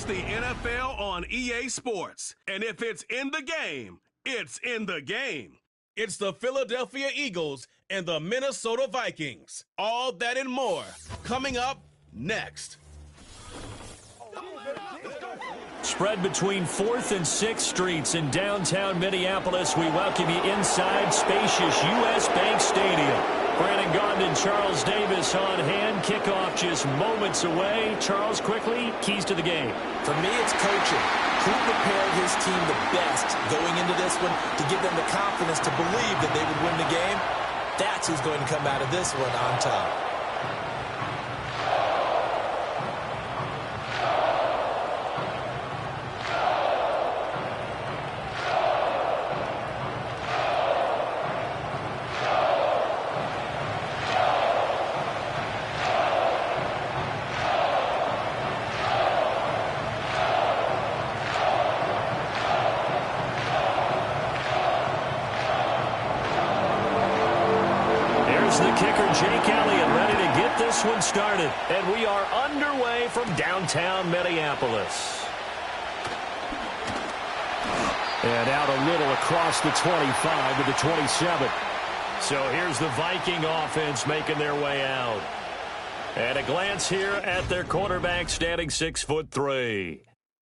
Watch the NFL on EA Sports. And if it's in the game, it's in the game. It's the Philadelphia Eagles and the Minnesota Vikings. All that and more coming up next. Spread between 4th and 6th Streets in downtown Minneapolis. We welcome you inside spacious U.S. Bank Stadium. Brandon Gaudin and Charles Davis on hand. Kickoff just moments away. Charles, quickly, keys to the game. For me, it's coaching. Who prepared his team the best going into this one to give them the confidence to believe that they would win the game? That's who's going to come out of this one on top. One started, and we are underway from downtown Minneapolis. And out a little across the 25 to the 27. So here's the Viking offense making their way out. And a glance here at their quarterback, standing 6'3".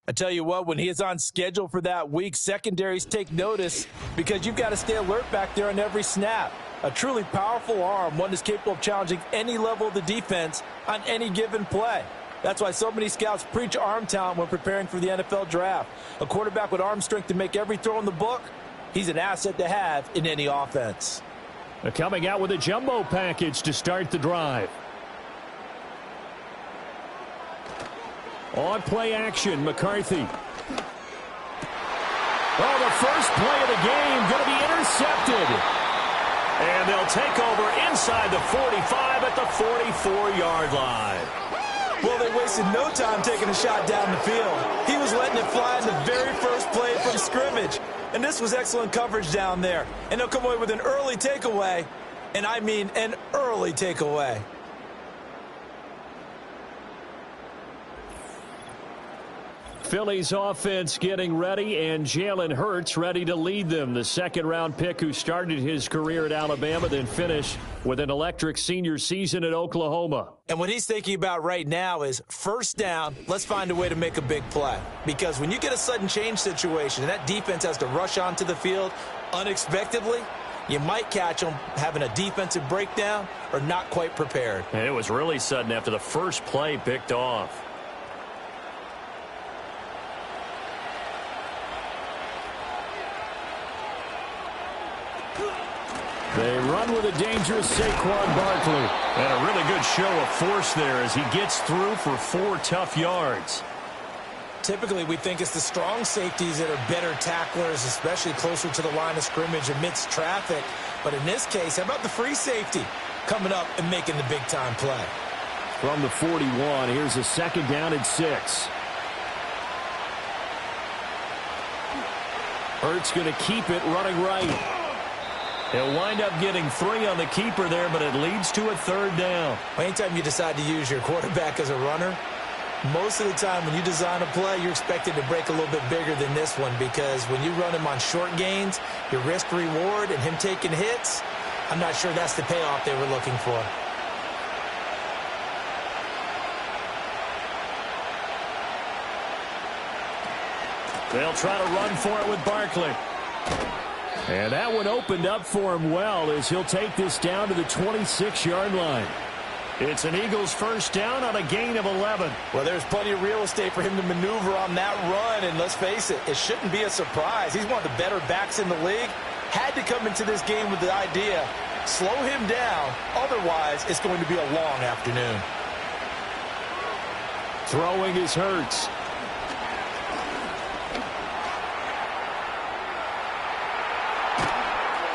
I tell you what, when he is on schedule for that week, secondaries take notice because you've got to stay alert back there on every snap. A truly powerful arm, one that's capable of challenging any level of the defense on any given play. That's why so many scouts preach arm talent when preparing for the NFL draft. A quarterback with arm strength to make every throw in the book, he's an asset to have in any offense. They're coming out with a jumbo package to start the drive. On play action, McCarthy. Oh, the first play of the game going to be intercepted. And they'll take over inside the 45 at the 44-yard line. Well, they wasted no time taking a shot down the field. He was letting it fly in the very first play from scrimmage. And this was excellent coverage down there. And they'll come away with an early takeaway. And I mean an early takeaway. Philly's offense getting ready, and Jalen Hurts ready to lead them. The second-round pick who started his career at Alabama, then finished with an electric senior season at Oklahoma. And what he's thinking about right now is first down, let's find a way to make a big play. Because when you get a sudden change situation and that defense has to rush onto the field unexpectedly, you might catch them having a defensive breakdown or not quite prepared. And it was really sudden after the first play picked off. They run with a dangerous Saquon Barkley. And a really good show of force there as he gets through for 4 tough yards. Typically, we think it's the strong safeties that are better tacklers, especially closer to the line of scrimmage amidst traffic. But in this case, how about the free safety coming up and making the big-time play? From the 41, here's a second down and 6. Hurts going to keep it running right. He'll wind up getting 3 on the keeper there, but it leads to a third down. Anytime you decide to use your quarterback as a runner, most of the time when you design a play, you're expected to break a little bit bigger than this one because when you run him on short gains, your risk-reward and him taking hits, I'm not sure that's the payoff they were looking for. They'll try to run for it with Barkley. And that one opened up for him well as he'll take this down to the 26-yard line. It's an Eagles first down on a gain of 11. Well, there's plenty of real estate for him to maneuver on that run, and let's face it, it shouldn't be a surprise. He's one of the better backs in the league. Had to come into this game with the idea, slow him down, otherwise it's going to be a long afternoon. Throwing is Hurts.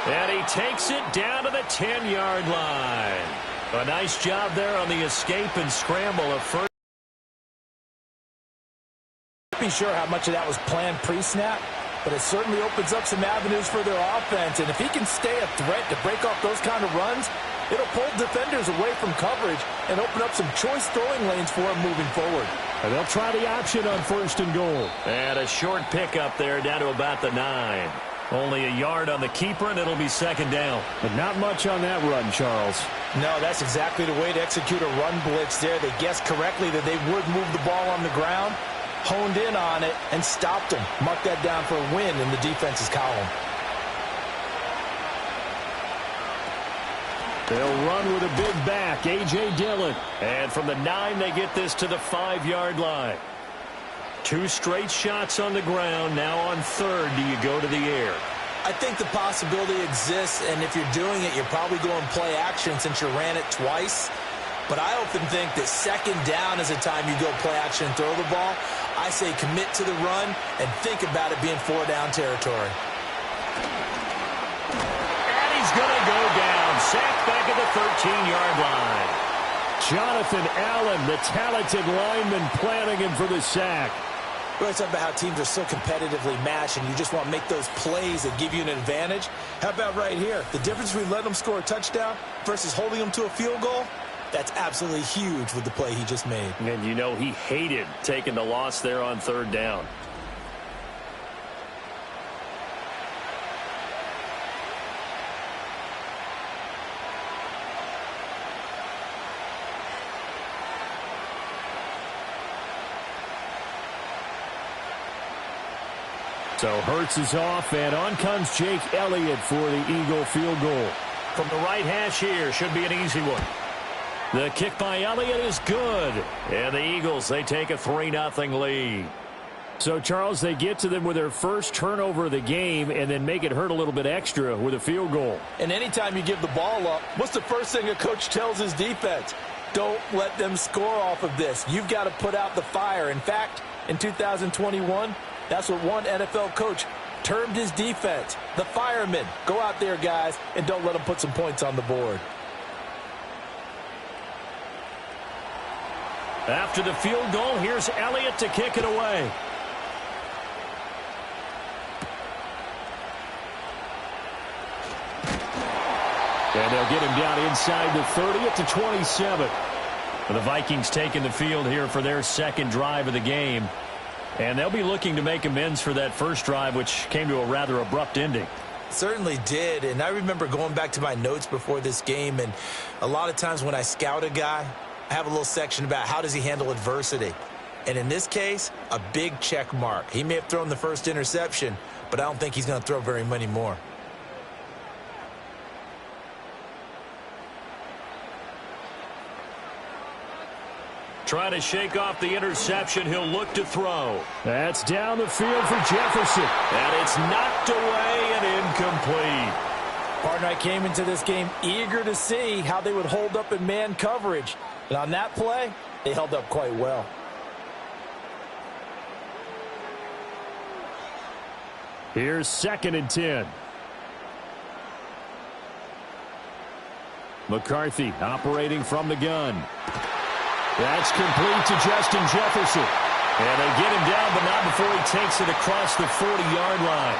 And he takes it down to the 10-yard line. A nice job there on the escape and scramble of first. Not be sure how much of that was planned pre-snap, but it certainly opens up some avenues for their offense. And if he can stay a threat to break off those kind of runs, It'll pull defenders away from coverage and open up some choice throwing lanes for him moving forward. And they'll try the option on 1st and goal. And a short pickup there down to about the 9. Only a yard on the keeper, and it'll be 2nd down. But not much on that run, Charles. No, that's exactly the way to execute a run blitz there. They guessed correctly that they would move the ball on the ground, honed in on it, and stopped them. Mark that down for a win in the defense's column. They'll run with a big back, A.J. Dillon. And from the 9, they get this to the 5-yard line. 2 straight shots on the ground. Now on 3rd, do you go to the air? I think the possibility exists, and if you're doing it, you're probably going play action since you ran it twice. But I often think that 2nd down is a time you go play action and throw the ball. I say commit to the run and think about it being 4-down territory. And he's going to go down. Sacked back at the 13-yard line. Jonathan Allen, the talented lineman, planning him for the sack. We always talk about how teams are so competitively matched and you just want to make those plays that give you an advantage. How about right here? The difference between letting them score a touchdown versus holding them to a field goal, that's absolutely huge with the play he just made. And you know he hated taking the loss there on 3rd down. So Hurts is off, and on comes Jake Elliott for the Eagle field goal. From the right hash here, should be an easy one. The kick by Elliott is good. And the Eagles, they take a 3-0 lead. So, Charles, they get to them with their first turnover of the game and then make it hurt a little bit extra with a field goal. And anytime you give the ball up, what's the first thing a coach tells his defense? Don't let them score off of this. You've got to put out the fire. In fact, in 2021, that's what one NFL coach termed his defense, the firemen. Go out there, guys, and don't let them put some points on the board. After the field goal, here's Elliott to kick it away. And they'll get him down inside the 30 at the 27. The Vikings taking the field here for their 2nd drive of the game. And they'll be looking to make amends for that first drive, which came to a rather abrupt ending. Certainly did, and I remember going back to my notes before this game, and a lot of times when I scout a guy, I have a little section about how does he handle adversity. And in this case, a big check mark. He may have thrown the first interception, but I don't think he's going to throw very many more. Trying to shake off the interception. He'll look to throw. That's down the field for Jefferson. And it's knocked away and incomplete. Partner, I came into this game eager to see how they would hold up in man coverage. And on that play, they held up quite well. Here's 2nd and 10. McCarthy operating from the gun. That's complete to Justin Jefferson. And they get him down, but not before he takes it across the 40-yard line.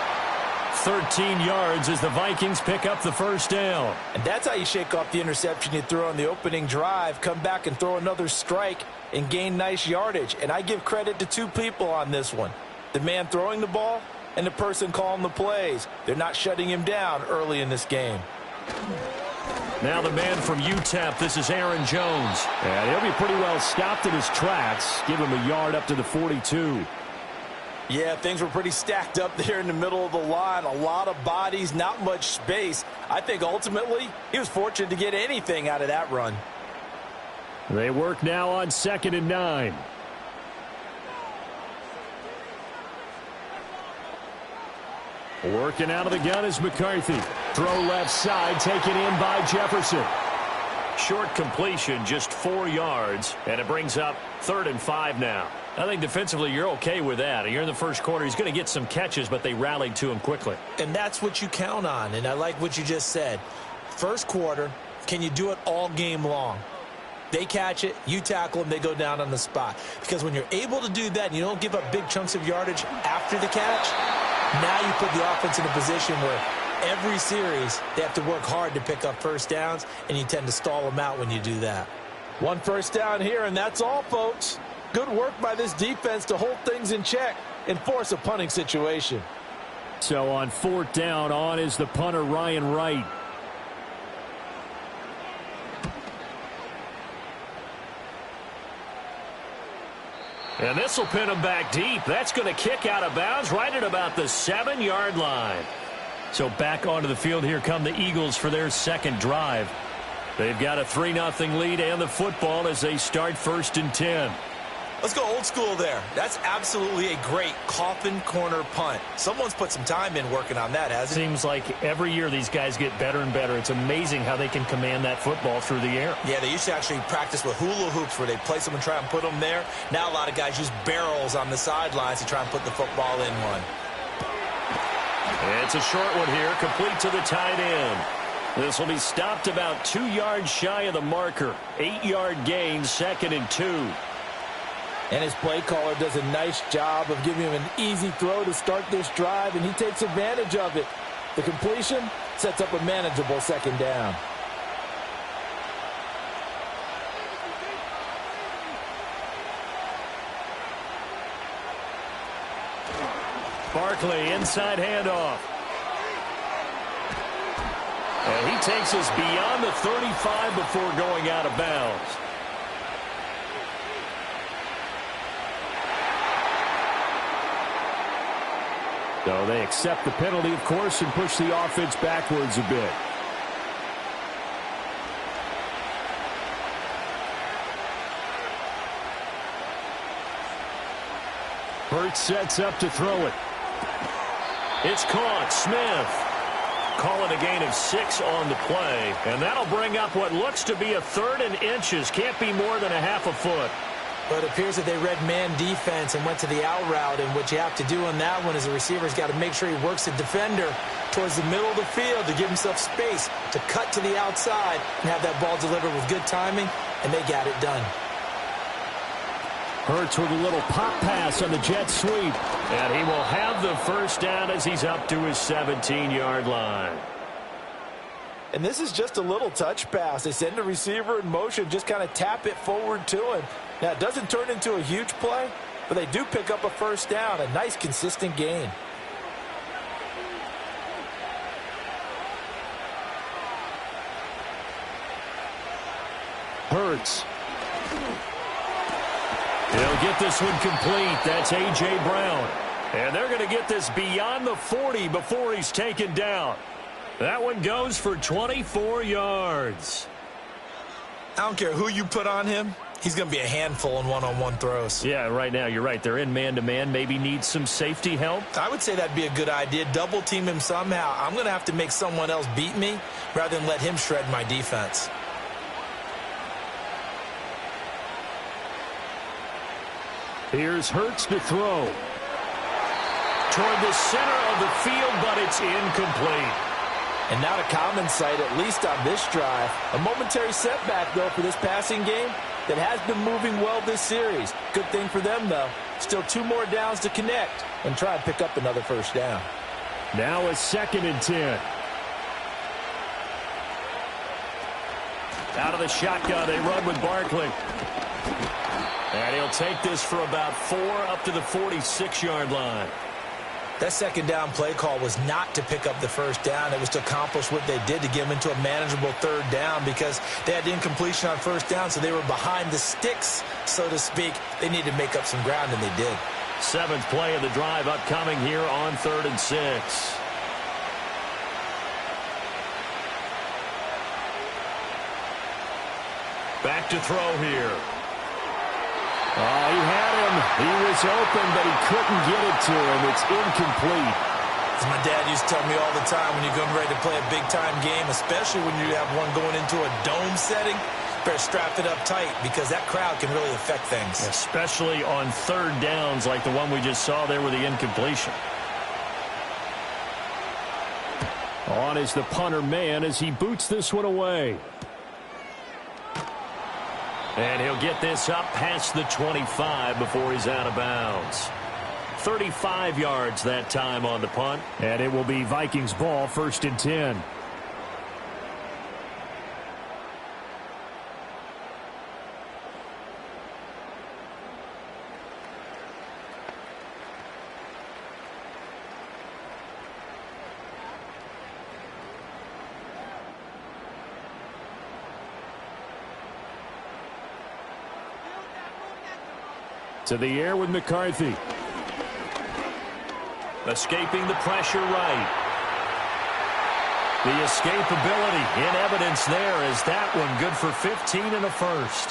13 yards as the Vikings pick up the first down. And that's how you shake off the interception you threw on the opening drive, come back and throw another strike and gain nice yardage. And I give credit to 2 people on this one. The man throwing the ball and the person calling the plays. They're not shutting him down early in this game. Now the man from UTEP, this is Aaron Jones. And he'll be pretty well stopped in his tracks. Give him a yard up to the 42. Yeah, things were pretty stacked up there in the middle of the line. A lot of bodies, not much space. I think ultimately he was fortunate to get anything out of that run. They work now on 2nd and 9. Working out of the gun is McCarthy. Throw left side, taken in by Jefferson. Short completion, just 4 yards, and it brings up 3rd and 5 now. I think defensively you're okay with that. You're in the first quarter. He's going to get some catches, but they rallied to him quickly. And that's what you count on, and I like what you just said. First quarter, can you do it all game long? They catch it, you tackle them, they go down on the spot. Because when you're able to do that and you don't give up big chunks of yardage after the catch, now you put the offense in a position where every series, they have to work hard to pick up first downs, and you tend to stall them out when you do that. One first down here, and that's all, folks. Good work by this defense to hold things in check and force a punting situation. So on fourth down, on is the punter, Ryan Wright. And this will pin him back deep. That's going to kick out of bounds right at about the 7-yard line. So back onto the field, here come the Eagles for their second drive. They've got a 3-0 lead and the football as they start 1st and 10. Let's go old school there. That's absolutely a great coffin corner punt. Someone's put some time in working on that, hasn't it? Seems like every year these guys get better and better. It's amazing how they can command that football through the air. Yeah, they used to actually practice with hula hoops where they place them and try and put them there. Now a lot of guys use barrels on the sidelines to try and put the football in one. It's a short one here, complete to the tight end. This will be stopped about 2 yards shy of the marker. 8-yard gain, 2nd and 2. And his play caller does a nice job of giving him an easy throw to start this drive, and he takes advantage of it. The completion sets up a manageable 2nd down. Barkley, inside handoff. And he takes us beyond the 35 before going out of bounds. So they accept the penalty, of course, and push the offense backwards a bit. Hurts sets up to throw it. It's caught. Smith. Call it a gain of 6 on the play. And that'll bring up what looks to be a 3rd and inches. Can't be more than a half a foot. But it appears that they read man defense and went to the out route, and what you have to do on that one is the receiver's got to make sure he works the defender towards the middle of the field to give himself space to cut to the outside and have that ball delivered with good timing, and they got it done. Hurts with a little pop pass on the jet sweep, and he will have the first down as he's up to his 17-yard line. And this is just a little touch pass. They send the receiver in motion, just kind of tap it forward to him. Now, it doesn't turn into a huge play, but they do pick up a first down, a nice, consistent gain. Hurts. He'll get this one complete. That's A.J. Brown. And they're going to get this beyond the 40 before he's taken down. That one goes for 24 yards. I don't care who you put on him. He's going to be a handful in one-on-one throws. Yeah, right now, you're right. They're in man-to-man. Maybe needs some safety help. I would say that'd be a good idea. Double team him somehow. I'm going to have to make someone else beat me rather than let him shred my defense. Here's Hurts to throw. Toward the center of the field, but it's incomplete. And not a common sight, at least on this drive. A momentary setback, though, for this passing game that has been moving well this series. Good thing for them, though. Still 2 more downs to connect and try and pick up another first down. Now a 2nd and 10. Out of the shotgun, they run with Barkley. And he'll take this for about 4 up to the 46-yard line. That 2nd down play call was not to pick up the first down. It was to accomplish what they did to get them into a manageable 3rd down because they had incompletion on first down, so they were behind the sticks, so to speak. They needed to make up some ground, and they did. 7th play of the drive upcoming here on 3rd and 6. Back to throw here. Oh, he had him. He was open, but he couldn't get it to him. It's incomplete. As my dad used to tell me all the time, when you're getting ready to play a big-time game, especially when you have one going into a dome setting, better strap it up tight because that crowd can really affect things. Especially on 3rd downs like the one we just saw there with the incompletion. On is the punter man as he boots this one away. And he'll get this up past the 25 before he's out of bounds. 35 yards that time on the punt. And it will be Vikings ball, 1st and 10. To the air with McCarthy. Escaping the pressure right. The escapability in evidence there as that one good for 15 and a first.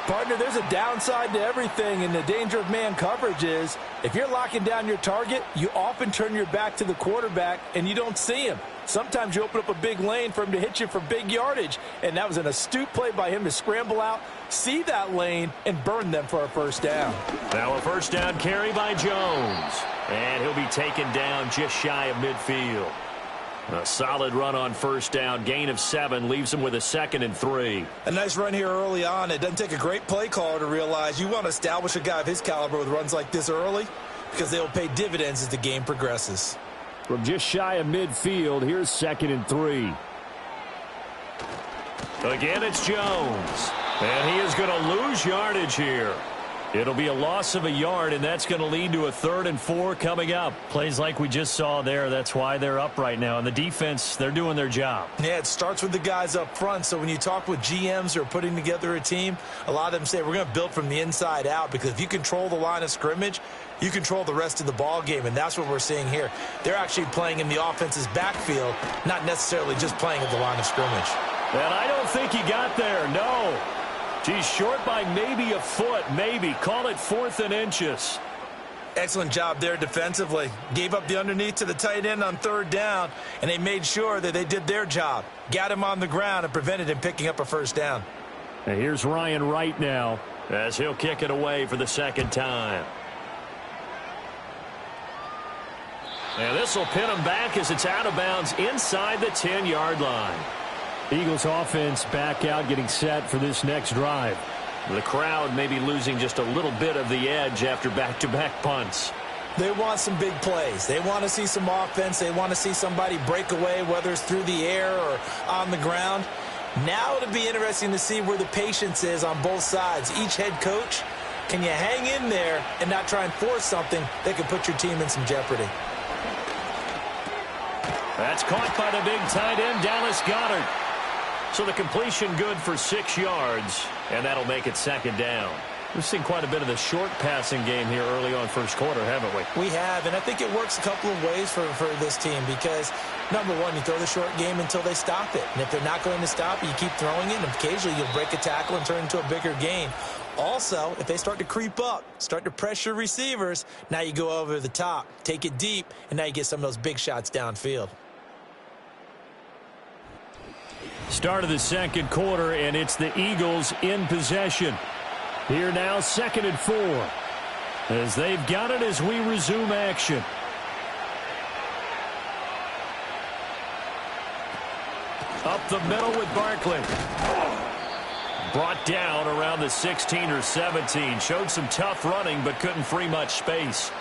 Partner, there's a downside to everything, and the danger of man coverage is if you're locking down your target, you often turn your back to the quarterback and you don't see him. Sometimes you open up a big lane for him to hit you for big yardage, and that was an astute play by him to scramble out, see that lane, and burn them for a first down. Now a first down carry by Jones, and he'll be taken down just shy of midfield. A solid run on first down, gain of 7, leaves him with a 2nd and 3. A nice run here early on. It doesn't take a great play caller to realize you want to establish a guy of his caliber with runs like this early because they will pay dividends as the game progresses. From just shy of midfield, here's 2nd and 3. Again, it's Jones. And he is going to lose yardage here. It'll be a loss of a yard, and that's going to lead to a 3rd and 4 coming up. Plays like we just saw there. That's why they're up right now. And the defense, they're doing their job. Yeah, it starts with the guys up front. So when you talk with GMs who are putting together a team, a lot of them say we're going to build from the inside out because if you control the line of scrimmage, you control the rest of the ball game, and that's what we're seeing here. They're actually playing in the offense's backfield, not necessarily just playing at the line of scrimmage. And I don't think he got there, no. He's short by maybe a foot, maybe. Call it 4th and inches. Excellent job there defensively. Gave up the underneath to the tight end on 3rd down, and they made sure that they did their job. Got him on the ground and prevented him picking up a first down. And here's Ryan Wright now as he'll kick it away for the 2nd time. And this will pin him back as it's out of bounds inside the 10-yard line. Eagles offense back out, getting set for this next drive. The crowd may be losing just a little bit of the edge after back-to-back punts. They want some big plays. They want to see some offense. They want to see somebody break away, whether it's through the air or on the ground. Now it'll be interesting to see where the patience is on both sides. Each head coach, can you hang in there and not try and force something that could put your team in some jeopardy? That's caught by the big tight end, Dallas Goedert. So the completion good for 6 yards, and that'll make it 2nd down. We've seen quite a bit of the short passing game here early on first quarter, haven't we? We have, and I think it works a couple of ways for this team because, number one, you throw the short game until they stop it. And if they're not going to stop it, you keep throwing it, and occasionally you'll break a tackle and turn into a bigger gain. Also, if they start to creep up, start to pressure receivers, now you go over the top, take it deep, and now you get some of those big shots downfield. Start of the 2nd quarter, and it's the Eagles in possession. Here now, 2nd and 4. As they've got it as we resume action. Up the middle with Barkley. Brought down around the 16 or 17. Showed some tough running, but couldn't free much space.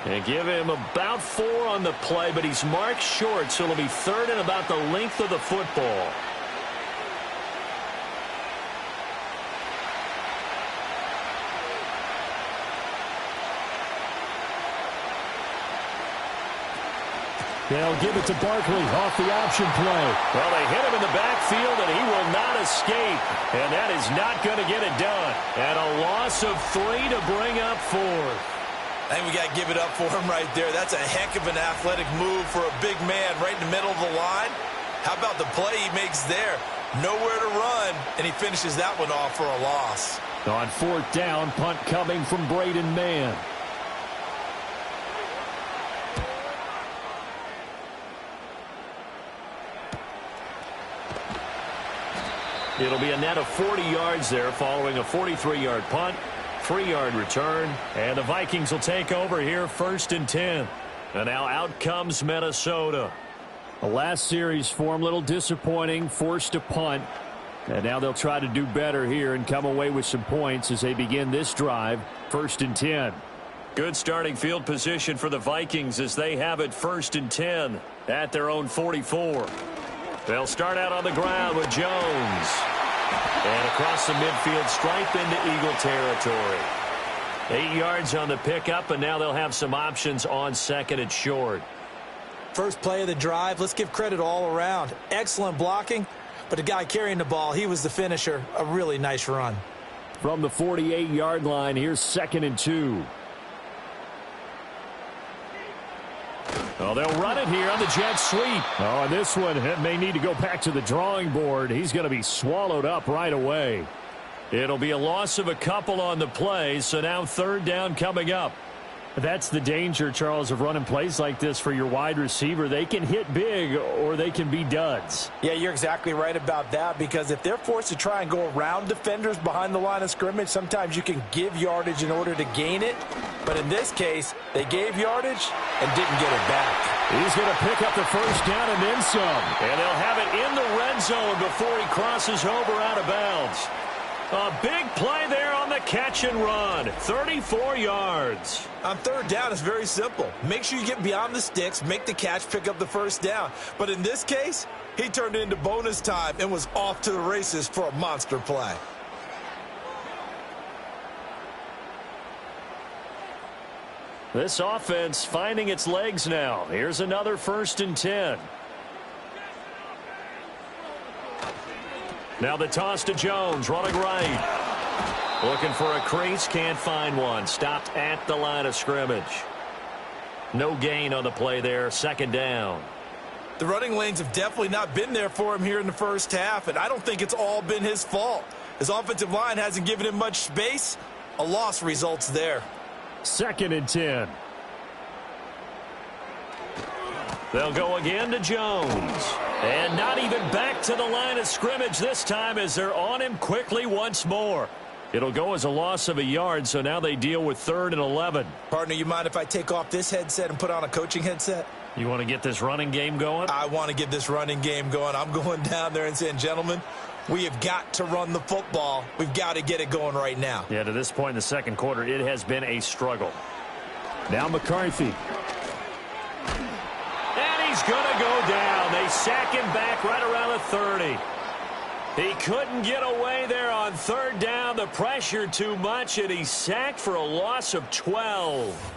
And give him about 4 on the play, but he's marked short, so it'll be 3rd and about the length of the football. They'll give it to Barkley off the option play. Well, they hit him in the backfield, and he will not escape. And that is not going to get it done. And a loss of 3 to bring up 4. I think we got to give it up for him right there. That's a heck of an athletic move for a big man right in the middle of the line. How about the play he makes there? Nowhere to run, and he finishes that one off for a loss. On 4th down, punt coming from Braden Mann. It'll be a net of 40 yards there following a 43-yard punt, 3-yard return, and the Vikings will take over here 1st and 10. And now out comes Minnesota. The last series for them, a little disappointing, forced a punt. And now they'll try to do better here and come away with some points as they begin this drive, 1st and 10. Good starting field position for the Vikings as they have it 1st and 10 at their own 44. They'll start out on the ground with Jones. And across the midfield stripe into Eagle territory. 8 yards on the pickup, and now they'll have some options on 2nd and short. First play of the drive, let's give credit all around. Excellent blocking, but the guy carrying the ball, he was the finisher. A really nice run. From the 48-yard line, here's 2nd and 2. Oh, they'll run it here on the jet sweep. Oh, and this one may need to go back to the drawing board. He's going to be swallowed up right away. It'll be a loss of a couple on the play, so now 3rd down coming up. That's the danger, Charles, of running plays like this for your wide receiver. They can hit big or they can be duds. Yeah, you're exactly right about that, because if they're forced to try and go around defenders behind the line of scrimmage, sometimes you can give yardage in order to gain it. But in this case, they gave yardage and didn't get it back. He's going to pick up the 1st down and then some. And they'll have it in the red zone before he crosses over out of bounds. A big play there on the catch and run. 34 yards. On 3rd down, it's very simple. Make sure you get beyond the sticks, make the catch, pick up the 1st down. But in this case, he turned it into bonus time and was off to the races for a monster play. This offense finding its legs now. Here's another 1st and 10. Now the toss to Jones, running right. Looking for a crease, can't find one. Stopped at the line of scrimmage. No gain on the play there, 2nd down. The running lanes have definitely not been there for him here in the first half, and I don't think it's all been his fault. His offensive line hasn't given him much space. A loss results there. 2nd and 10. They'll go again to Jones. And not even back to the line of scrimmage this time as they're on him quickly once more. It'll go as a loss of a yard, so now they deal with 3rd and 11. Partner, you mind if I take off this headset and put on a coaching headset? You want to get this running game going? I want to get this running game going. I'm going down there and saying, gentlemen, we have got to run the football. We've got to get it going right now. Yeah, to this point in the 2nd quarter, it has been a struggle. Now McCarthy. And he's going to go down. They sack him back right around the 30. He couldn't get away there on 3rd down. The pressure too much, and he's sacked for a loss of 12.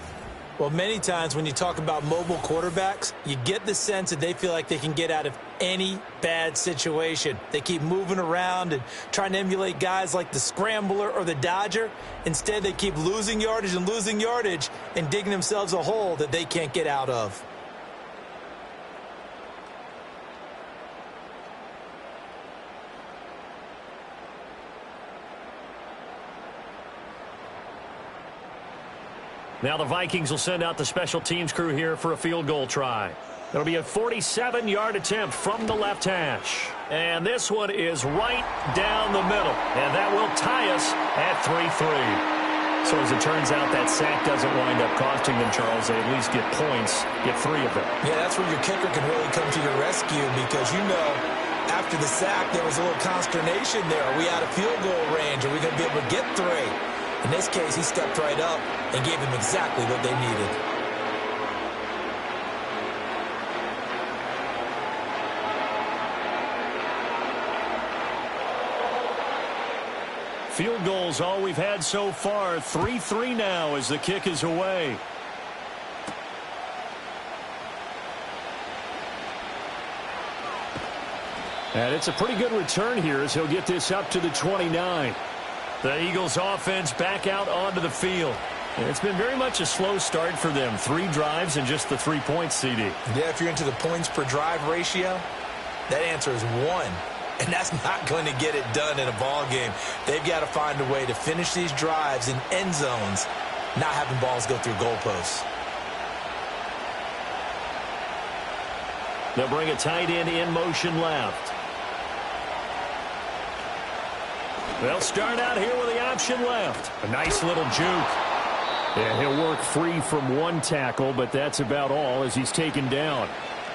Well, many times when you talk about mobile quarterbacks, you get the sense that they feel like they can get out of any bad situation. They keep moving around and trying to emulate guys like the Scrambler or the Dodger. Instead, they keep losing yardage and digging themselves a hole that they can't get out of. Now the Vikings will send out the special teams crew here for a field goal try. It'll be a 47-yard attempt from the left hash. And this one is right down the middle. And that will tie us at 3-3. So as it turns out, that sack doesn't wind up costing them, Charles. They at least get points, get 3 of them. Yeah, that's where your kicker can really come to your rescue, because you know after the sack there was a little consternation there. Are we out of field goal range? Are we going to be able to get 3? In this case, he stepped right up and gave them exactly what they needed. Field goals all we've had so far. 3-3 now as the kick is away. And it's a pretty good return here as he'll get this up to the 29. The Eagles offense back out onto the field. And it's been very much a slow start for them. 3 drives and just the 3 points, CD. Yeah, if you're into the points per drive ratio, that answer is 1. And that's not going to get it done in a ball game. They've got to find a way to finish these drives in end zones, not having balls go through goalposts. They'll bring a tight end in motion left. They'll start out here with the option left. A nice little juke. And he'll work free from 1 tackle, but that's about all as he's taken down.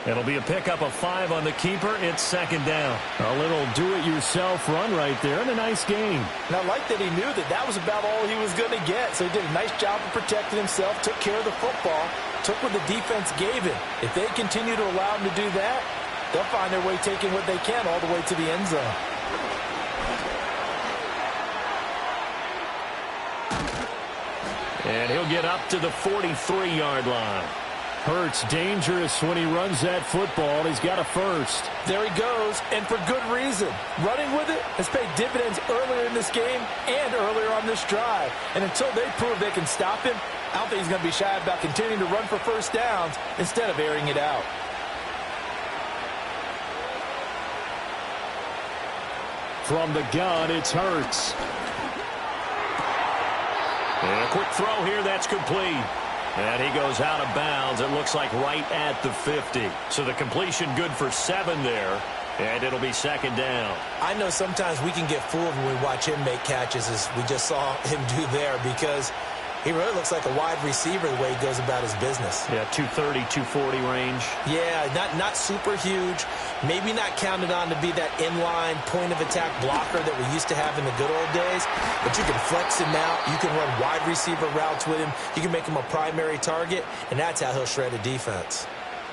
It'll be a pickup of 5 on the keeper. It's second down. A little do-it-yourself run right there and a nice gain. And I like that he knew that that was about all he was going to get. So he did a nice job of protecting himself, took care of the football, took what the defense gave him. If they continue to allow him to do that, they'll find their way taking what they can all the way to the end zone. And he'll get up to the 43-yard line. Hurts dangerous when he runs that football. He's got a first. There he goes, and for good reason. Running with it has paid dividends earlier in this game and earlier on this drive. And until they prove they can stop him, I don't think he's going to be shy about continuing to run for first downs instead of airing it out. From the gun, it's Hurts. And a quick throw here, that's complete. And he goes out of bounds, it looks like right at the 50. So the completion good for 7 there, and it'll be second down. I know sometimes we can get fooled when we watch him make catches, as we just saw him do there, because he really looks like a wide receiver the way he goes about his business. Yeah, 230, 240 range. Yeah, not super huge. Maybe not counted on to be that inline point-of-attack blocker that we used to have in the good old days. But you can flex him out. You can run wide receiver routes with him. You can make him a primary target, and that's how he'll shred a defense.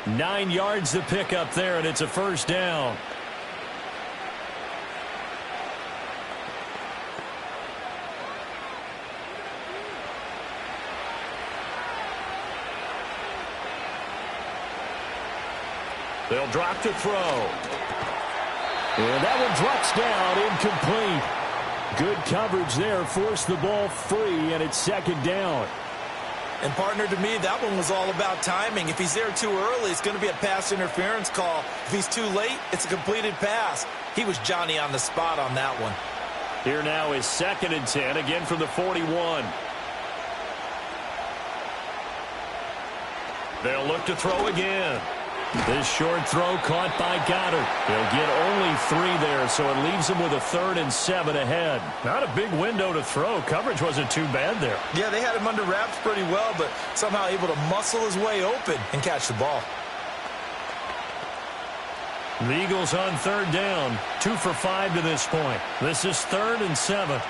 9 yards to pick up there, and it's a first down. They'll drop to throw. And that one drops down, incomplete. Good coverage there, forced the ball free, and it's second down. And, partner, to me, that one was all about timing. If he's there too early, it's going to be a pass interference call. If he's too late, it's a completed pass. He was Johnny on the spot on that one. Here now is 2nd and 10, again from the 41. They'll look to throw again. This short throw caught by Goddard. He'll get only 3 there, so it leaves him with a 3rd and 7 ahead. Not a big window to throw. Coverage wasn't too bad there. Yeah, they had him under wraps pretty well, but somehow able to muscle his way open and catch the ball. The Eagles on 3rd down. 2 for 5 to this point. This is 3rd and 7.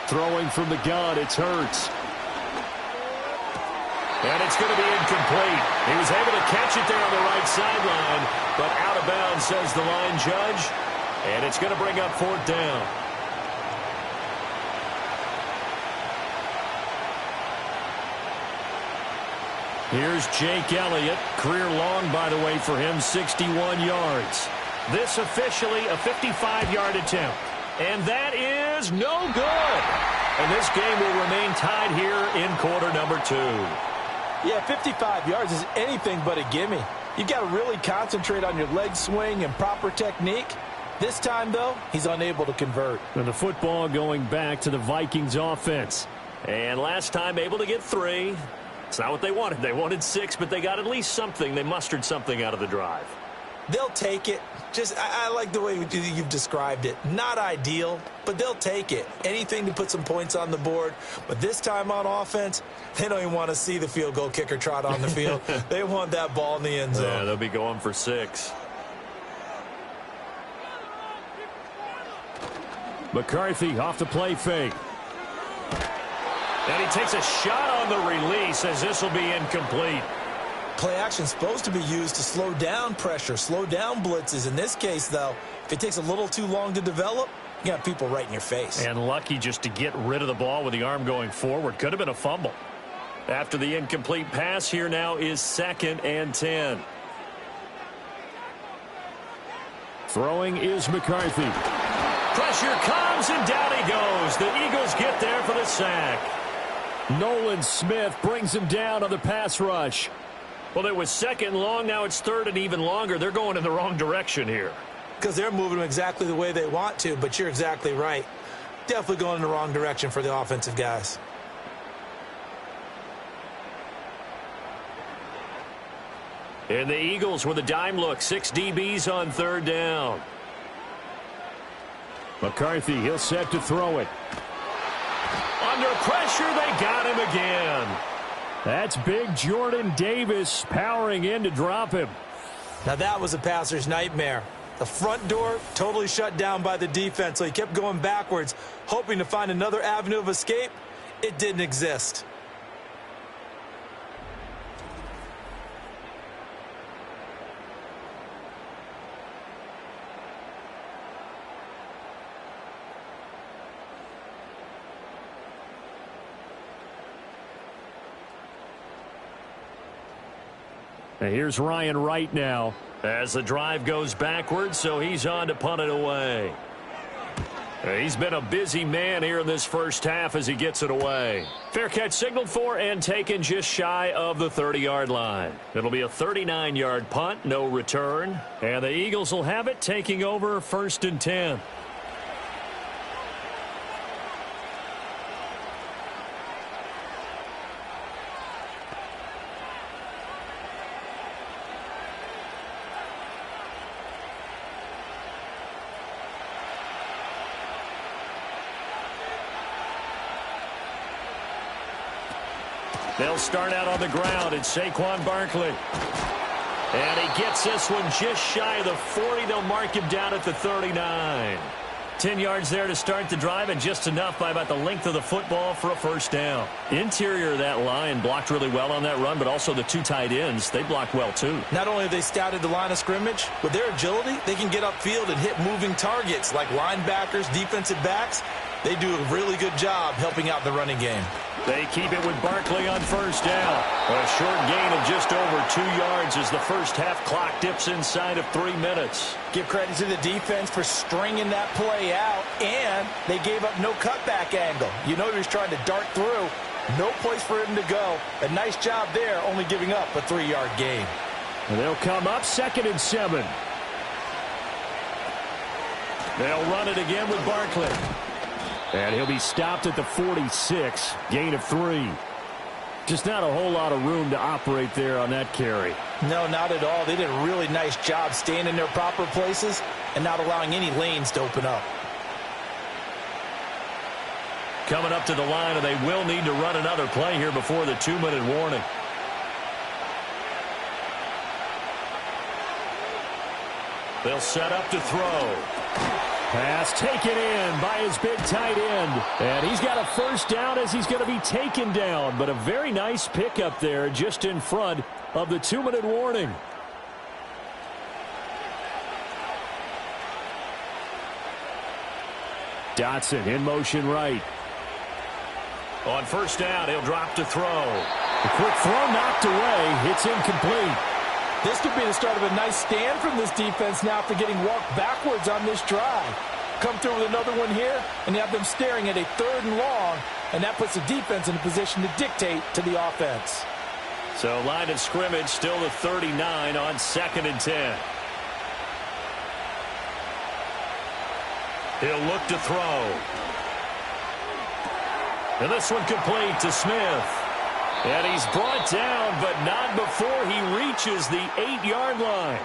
Throwing from the gun, it's Hurts. And it's going to be incomplete. He was able to catch it there on the right sideline, but out of bounds, says the line judge. And it's going to bring up 4th down. Here's Jake Elliott. Career long, by the way, for him, 61 yards. This officially a 55-yard attempt. And that is no good. And this game will remain tied here in quarter number 2. Yeah, 55 yards is anything but a gimme. You've got to really concentrate on your leg swing and proper technique. This time, though, he's unable to convert. And the football going back to the Vikings offense. And last time able to get 3. It's not what they wanted. They wanted 6, but they got at least something. They mustered something out of the drive. They'll take it. I like the way you've described it. Not ideal, but they'll take it. Anything to put some points on the board. But this time on offense, they don't even want to see the field goal kicker trot on the field. They want that ball in the end zone. Yeah, they'll be going for 6. McCarthy off the play fake. And he takes a shot on the release as this will be incomplete. Play action supposed to be used to slow down pressure, slow down blitzes. In this case, though, if it takes a little too long to develop, you got people right in your face. And lucky just to get rid of the ball with the arm going forward. Could have been a fumble. After the incomplete pass, here now is 2nd and 10. Throwing is McCarthy. Pressure comes, and down he goes. The Eagles get there for the sack. Nolan Smith brings him down on the pass rush. Well, it was 2nd and long. Now it's 3rd and even longer. They're going in the wrong direction here. Because they're moving them exactly the way they want to, but you're exactly right. Definitely going in the wrong direction for the offensive guys. And the Eagles with a dime look. 6 DBs on 3rd down. McCarthy, he'll set to throw it. Under pressure, they got him again. That's big Jordan Davis powering in to drop him. Now that was a passer's nightmare. The front door totally shut down by the defense, so he kept going backwards, hoping to find another avenue of escape. It didn't exist. And here's Ryan Wright now. As the drive goes backwards, so he's on to punt it away. He's been a busy man here in this first half as he gets it away. Fair catch signaled for and taken just shy of the 30-yard line. It'll be a 39-yard punt, no return. And the Eagles will have it, taking over 1st and 10. They'll start out on the ground. It's Saquon Barkley. And he gets this one just shy of the 40. They'll mark him down at the 39. 10 yards there to start the drive, and just enough by about the length of the football for a first down. Interior of that line blocked really well on that run, but also the two tight ends, they blocked well too. Not only have they scouted the line of scrimmage, with their agility, they can get upfield and hit moving targets like linebackers, defensive backs. They do a really good job helping out the running game. They keep it with Barkley on first down. A short gain of just over 2 yards as the first half clock dips inside of 3 minutes. Give credit to the defense for stringing that play out, and they gave up no cutback angle. You know he was trying to dart through. No place for him to go. A nice job there, only giving up a 3-yard gain. And they'll come up 2nd and 7. They'll run it again with Barkley. And he'll be stopped at the 46. Gain of 3. Just not a whole lot of room to operate there on that carry. No, not at all. They did a really nice job staying in their proper places and not allowing any lanes to open up. Coming up to the line, and they will need to run another play here before the 2-minute warning. They'll set up to throw. Pass taken in by his big tight end. And he's got a first down as he's going to be taken down. But a very nice pickup there just in front of the 2-minute warning. Dotson in motion right. On first down, he'll drop to throw. A quick throw knocked away. It's incomplete. This could be the start of a nice stand from this defense now after getting walked backwards on this drive. Come through with another one here, and you have them staring at a 3rd and long, and that puts the defense in a position to dictate to the offense. So line of scrimmage still the 39 on 2nd and 10. He'll look to throw. And this one complete to Smith. And he's brought down, but not before he reaches the 8-yard line.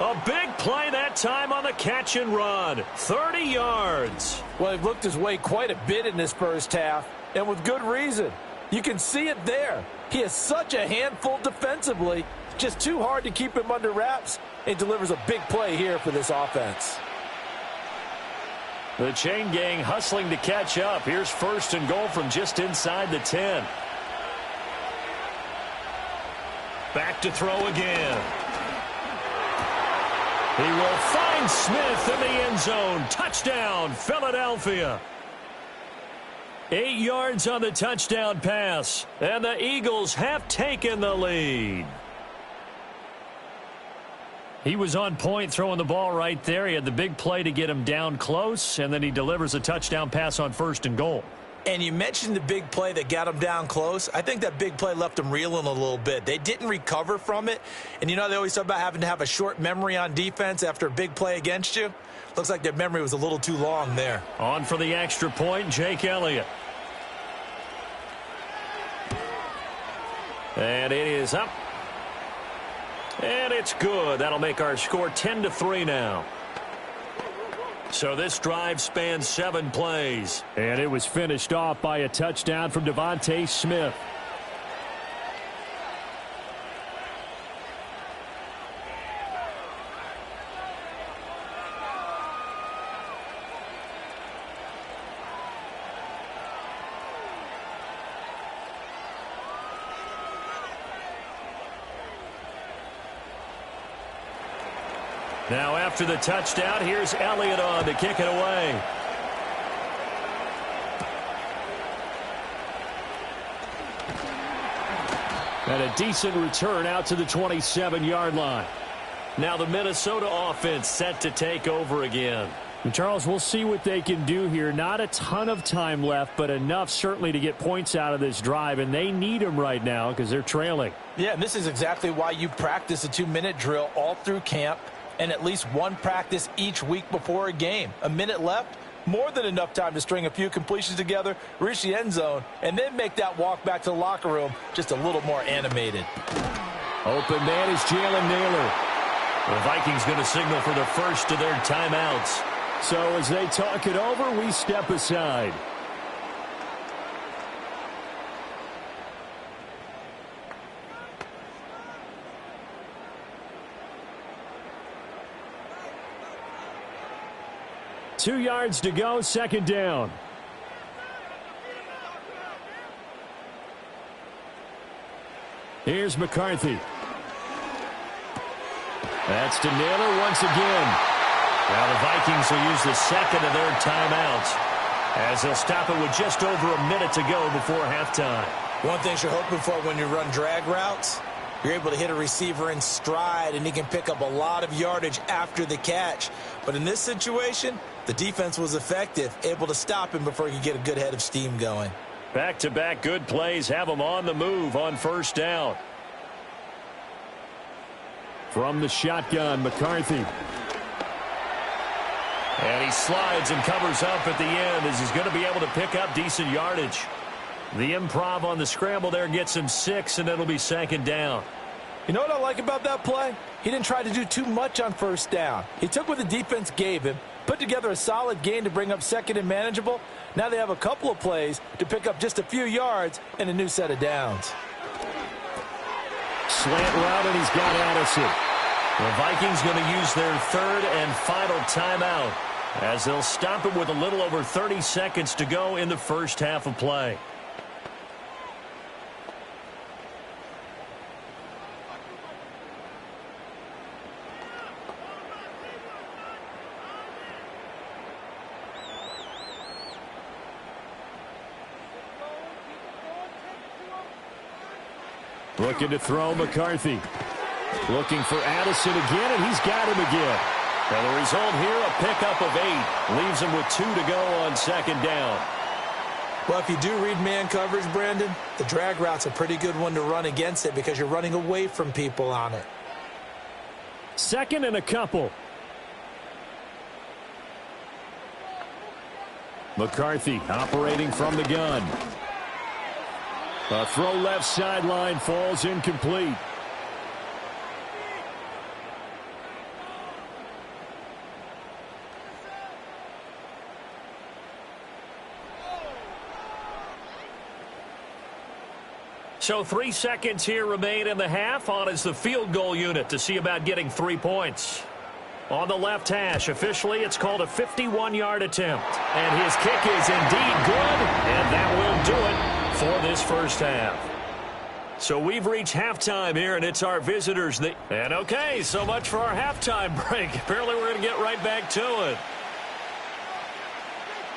A big play that time on the catch and run. 30 yards. Well, he looked his way quite a bit in this first half, and with good reason. You can see it there. He is such a handful defensively. Just too hard to keep him under wraps, and delivers a big play here for this offense. The chain gang hustling to catch up. Here's 1st and goal from just inside the 10. Back to throw again. He will find Smith in the end zone. Touchdown, Philadelphia. 8 yards on the touchdown pass, and the Eagles have taken the lead. He was on point throwing the ball right there. He had the big play to get him down close, and then he delivers a touchdown pass on 1st and goal. And you mentioned the big play that got him down close. I think that big play left him reeling a little bit. They didn't recover from it. And you know they always talk about having to have a short memory on defense after a big play against you. Looks like their memory was a little too long there. On for the extra point, Jake Elliott. And it is up. And it's good. That'll make our score 10-3 now. So this drive spans 7 plays. And it was finished off by a touchdown from Devontae Smith. Now after the touchdown, here's Elliott on to kick it away. And a decent return out to the 27-yard line. Now the Minnesota offense set to take over again. And Charles, we'll see what they can do here. Not a ton of time left, but enough certainly to get points out of this drive, and they need them right now because they're trailing. Yeah, and this is exactly why you practice a 2-minute drill all through camp and at least one practice each week before a game. A minute left, more than enough time to string a few completions together, reach the end zone, and then make that walk back to the locker room just a little more animated. Open man is Jalen Naylor. The Vikings going to signal for the first of their timeouts. So as they talk it over, we step aside. Two yards to go, second down. Here's McCarthy. That's to Naylor once again. Now the Vikings will use the second of their timeouts as they'll stop it with just over a minute to go before halftime. One thing you're hoping for when you run drag routes, you're able to hit a receiver in stride and he can pick up a lot of yardage after the catch. But in this situation, the defense was effective, able to stop him before he could get a good head of steam going. Back-to-back good plays have them on the move on first down. From the shotgun, McCarthy. And he slides and covers up at the end as he's going to be able to pick up decent yardage. The improv on the scramble there gets him 6, and it'll be second down. You know what I like about that play? He didn't try to do too much on first down. He took what the defense gave him, put together a solid gain to bring up second and manageable. Now they have a couple of plays to pick up just a few yards and a new set of downs. Slant route, and he's got Addison. The Vikings going to use their third and final timeout as they'll stop it with a little over 30 seconds to go in the first half of play. Looking to throw McCarthy. Looking for Addison again, and he's got him again. And the result here, a pickup of 8. Leaves him with 2 to go on second down. Well, if you do read man coverage, Brandon, the drag route's a pretty good one to run against it because you're running away from people on it. Second and a couple. McCarthy operating from the gun. A throw left sideline falls incomplete. So 3 seconds here remain in the half. On is the field goal unit to see about getting 3 points. On the left hash, officially, it's called a 51-yard attempt. And his kick is indeed good, and that will do it for this first half. So we've reached halftime here, and it's our visitors. And okay, so much for our halftime break. Apparently we're going to get right back to it.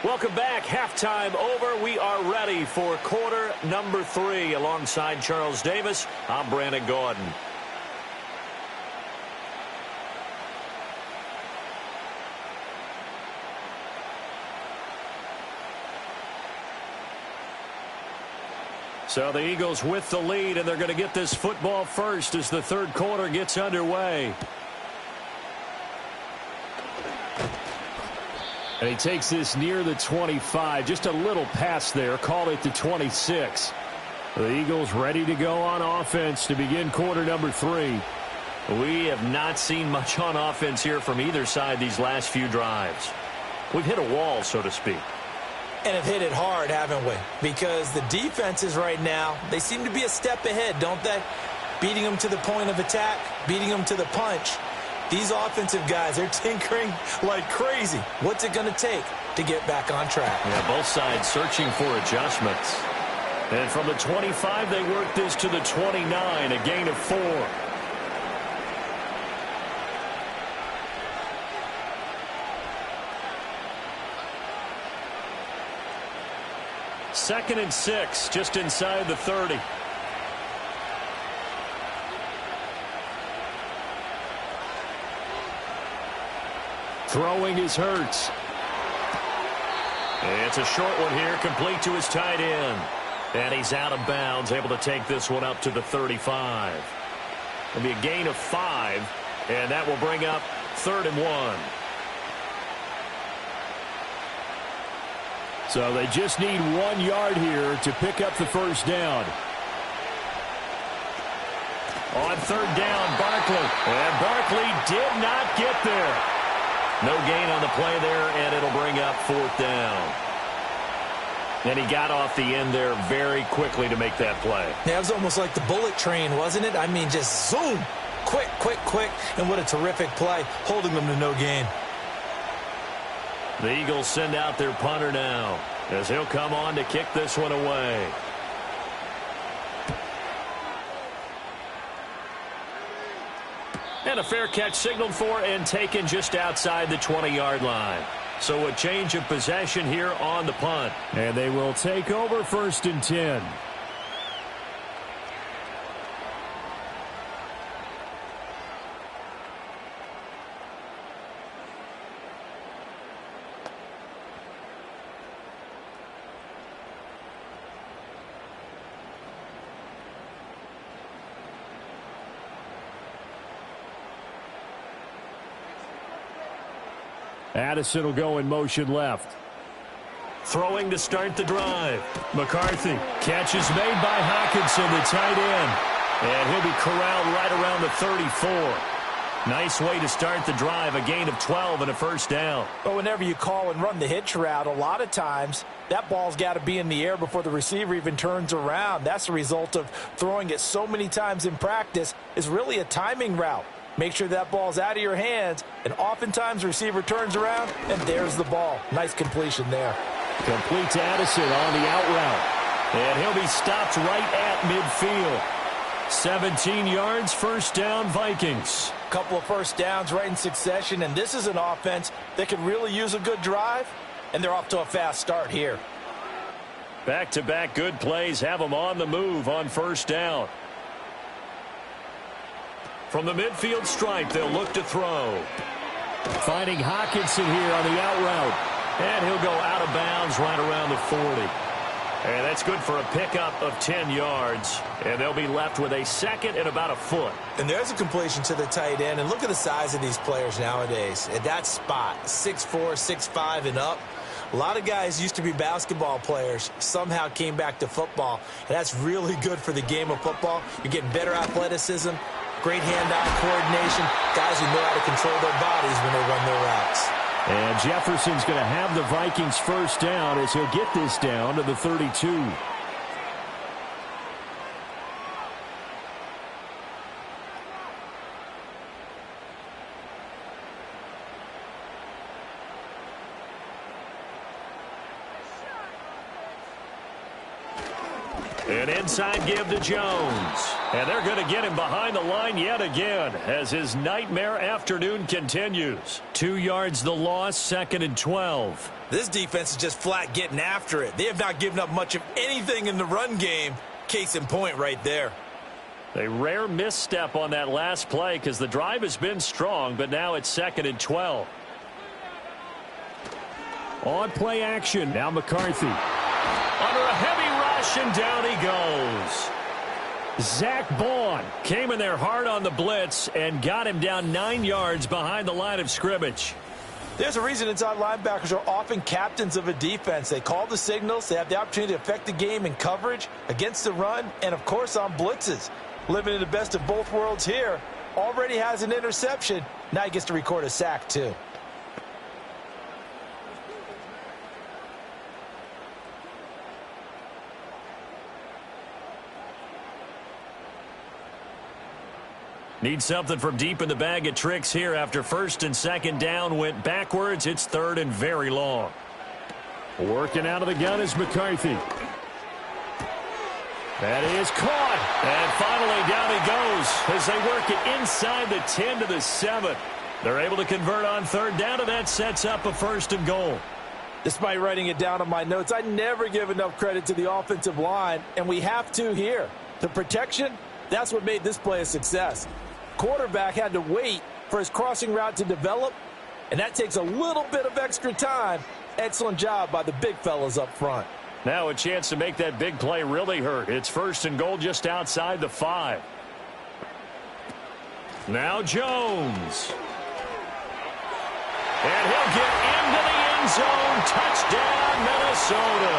Welcome back. Halftime over. We are ready for quarter number 3. Alongside Charles Davis, I'm Brandon Gordon. So the Eagles with the lead, and they're going to get this football first as the third quarter gets underway. And he takes this near the 25. Just a little pass there. Call it the 26. The Eagles ready to go on offense to begin quarter number 3. We have not seen much on offense here from either side these last few drives. We've hit a wall, so to speak. And have hit it hard, haven't we? Because the defenses right now, they seem to be a step ahead, don't they? Beating them to the point of attack, beating them to the punch. These offensive guys, they're tinkering like crazy. What's it going to take to get back on track? Yeah, both sides searching for adjustments. And from the 25, they work this to the 29, a gain of 4. 2nd and 6, just inside the 30. Throwing is Hurts. It's a short one here, complete to his tight end. And he's out of bounds, able to take this one up to the 35. It'll be a gain of 5, and that will bring up 3rd and 1. So they just need 1 yard here to pick up the first down. On 3rd down, Barkley. And Barkley did not get there. No gain on the play there, and it'll bring up 4th down. And he got off the end there very quickly to make that play. Yeah, it was almost like the bullet train, wasn't it? I mean, just zoom. Quick, quick, quick. And what a terrific play, holding them to no gain. The Eagles send out their punter now, as he'll come on to kick this one away. And a fair catch signaled for and taken just outside the 20-yard line. So a change of possession here on the punt. And they will take over 1st and 10. Addison will go in motion left. Throwing to start the drive. McCarthy. Catch is made by Hockenson, the tight end. And he'll be corralled right around the 34. Nice way to start the drive. A gain of 12 and a first down. But whenever you call and run the hitch route, a lot of times that ball's got to be in the air before the receiver even turns around. That's the result of throwing it so many times in practice. Is really a timing route. Make sure that ball's out of your hands, and oftentimes the receiver turns around, and there's the ball. Nice completion there. Complete to Addison on the out route. And he'll be stopped right at midfield. 17 yards, first down, Vikings. Couple of first downs right in succession, and this is an offense that could really use a good drive, and they're off to a fast start here. Back-to-back good plays have them on the move on first down. From the midfield stripe, they'll look to throw. Finding Hockenson here on the out route. And he'll go out of bounds right around the 40. And that's good for a pickup of 10 yards. And they'll be left with a 2nd and about a foot. And there's a completion to the tight end. And look at the size of these players nowadays. At that spot, 6'4", 6'5", and up. A lot of guys used to be basketball players, somehow came back to football. And that's really good for the game of football. You're getting better athleticism. Great hand-eye coordination. Guys who know how to control their bodies when they run their routes. And Jefferson's going to have the Vikings first down as he'll get this down to the 32. An inside give to Jones. And they're going to get him behind the line yet again as his nightmare afternoon continues. 2 yards the loss, 2nd and 12. This defense is just flat getting after it. They have not given up much of anything in the run game. Case in point right there. A rare misstep on that last play because the drive has been strong, but now it's 2nd and 12. On play action, now McCarthy. Under a heavy rush, and down he goes. Zach Bond came in there hard on the blitz and got him down 9 yards behind the line of scrimmage. There's a reason inside linebackers are often captains of a defense. They call the signals. They have the opportunity to affect the game in coverage, against the run, and, of course, on blitzes. Living in the best of both worlds here. Already has an interception. Now he gets to record a sack, too. Need something from deep in the bag of tricks here after 1st and 2nd down went backwards. It's 3rd and very long. Working out of the gun is McCarthy. That is caught. And finally down he goes as they work it inside the 10 to the 7. They're able to convert on 3rd down, and that sets up a 1st and goal. Despite writing it down on my notes, I never give enough credit to the offensive line, and we have to here. The protection, that's what made this play a success. Quarterback had to wait for his crossing route to develop, and that takes a little bit of extra time. Excellent job by the big fellas up front. Now a chance to make that big play really hurt. It's 1st and goal just outside the 5. Now Jones. And he'll get into the end zone. Touchdown, Minnesota.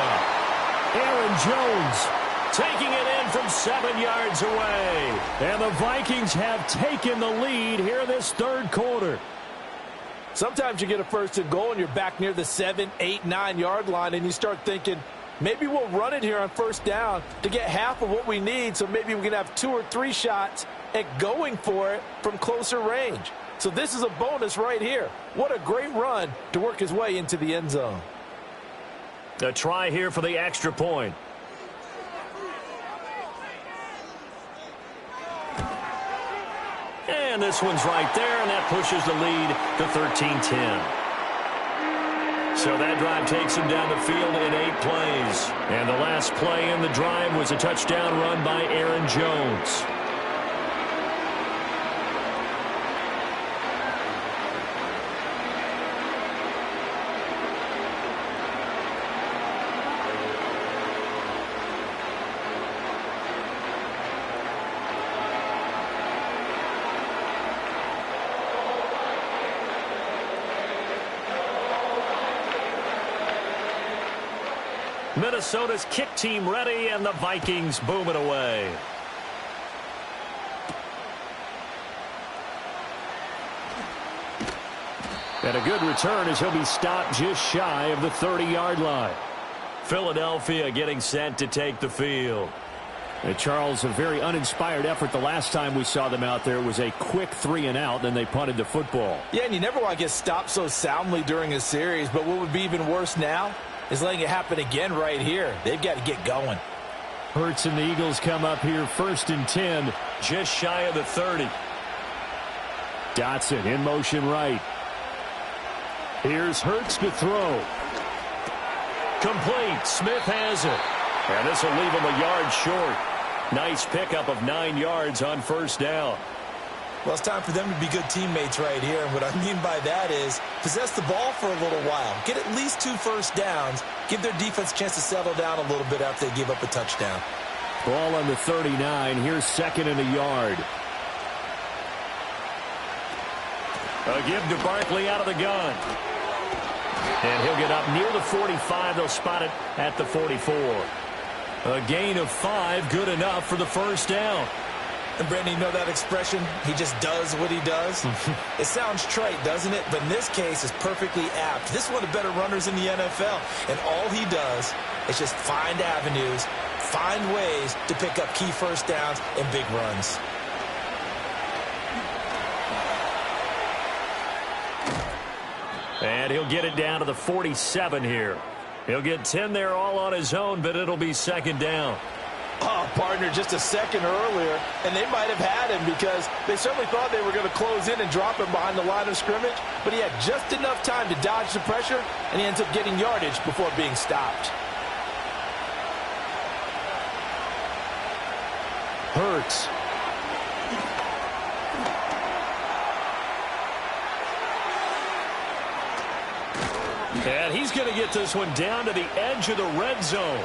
Aaron Jones taking it in from 7 yards away. And the Vikings have taken the lead here in this 3rd quarter. Sometimes you get a 1st and goal and you're back near the 7, 8, 9-yard line, and you start thinking, maybe we'll run it here on 1st down to get half of what we need, so maybe we can have 2 or 3 shots at going for it from closer range. So this is a bonus right here. What a great run to work his way into the end zone. A try here for the extra point. And this one's right there, and that pushes the lead to 13-10. So that drive takes him down the field in 8 plays. And the last play in the drive was a touchdown run by Aaron Jones. Minnesota's kick team ready, and the Vikings boom it away. And a good return as he'll be stopped just shy of the 30-yard line. Philadelphia getting set to take the field. And Charles, a very uninspired effort the last time we saw them out there. It was a quick 3 and out, and they punted the football. Yeah, and you never want to get stopped so soundly during a series, but what would be even worse now is letting it happen again right here. They've got to get going. Hurts and the Eagles come up here 1st and 10. Just shy of the 30. Dotson in motion right. Here's Hurts to throw. Complete. Smith has it. And this will leave him a yard short. Nice pickup of 9 yards on 1st down. Well, it's time for them to be good teammates right here. And what I mean by that is possess the ball for a little while. Get at least 2 first downs. Give their defense a chance to settle down a little bit after they give up a touchdown. Ball on the 39. Here's 2nd and a yard. A give to Barkley out of the gun. And he'll get up near the 45. They'll spot it at the 44. A gain of 5, good enough for the 1st down. And, Brandon, you know that expression? He just does what he does? It sounds trite, doesn't it? But in this case, it's perfectly apt. This is one of the better runners in the NFL. And all he does is just find avenues, find ways to pick up key first downs and big runs. And he'll get it down to the 47 here. He'll get 10 there all on his own, but it'll be 2nd down. Oh, partner, just a second earlier, and they might have had him because they certainly thought they were going to close in and drop him behind the line of scrimmage, but he had just enough time to dodge the pressure, and he ends up getting yardage before being stopped. Hurts. And he's going to get this one down to the edge of the red zone.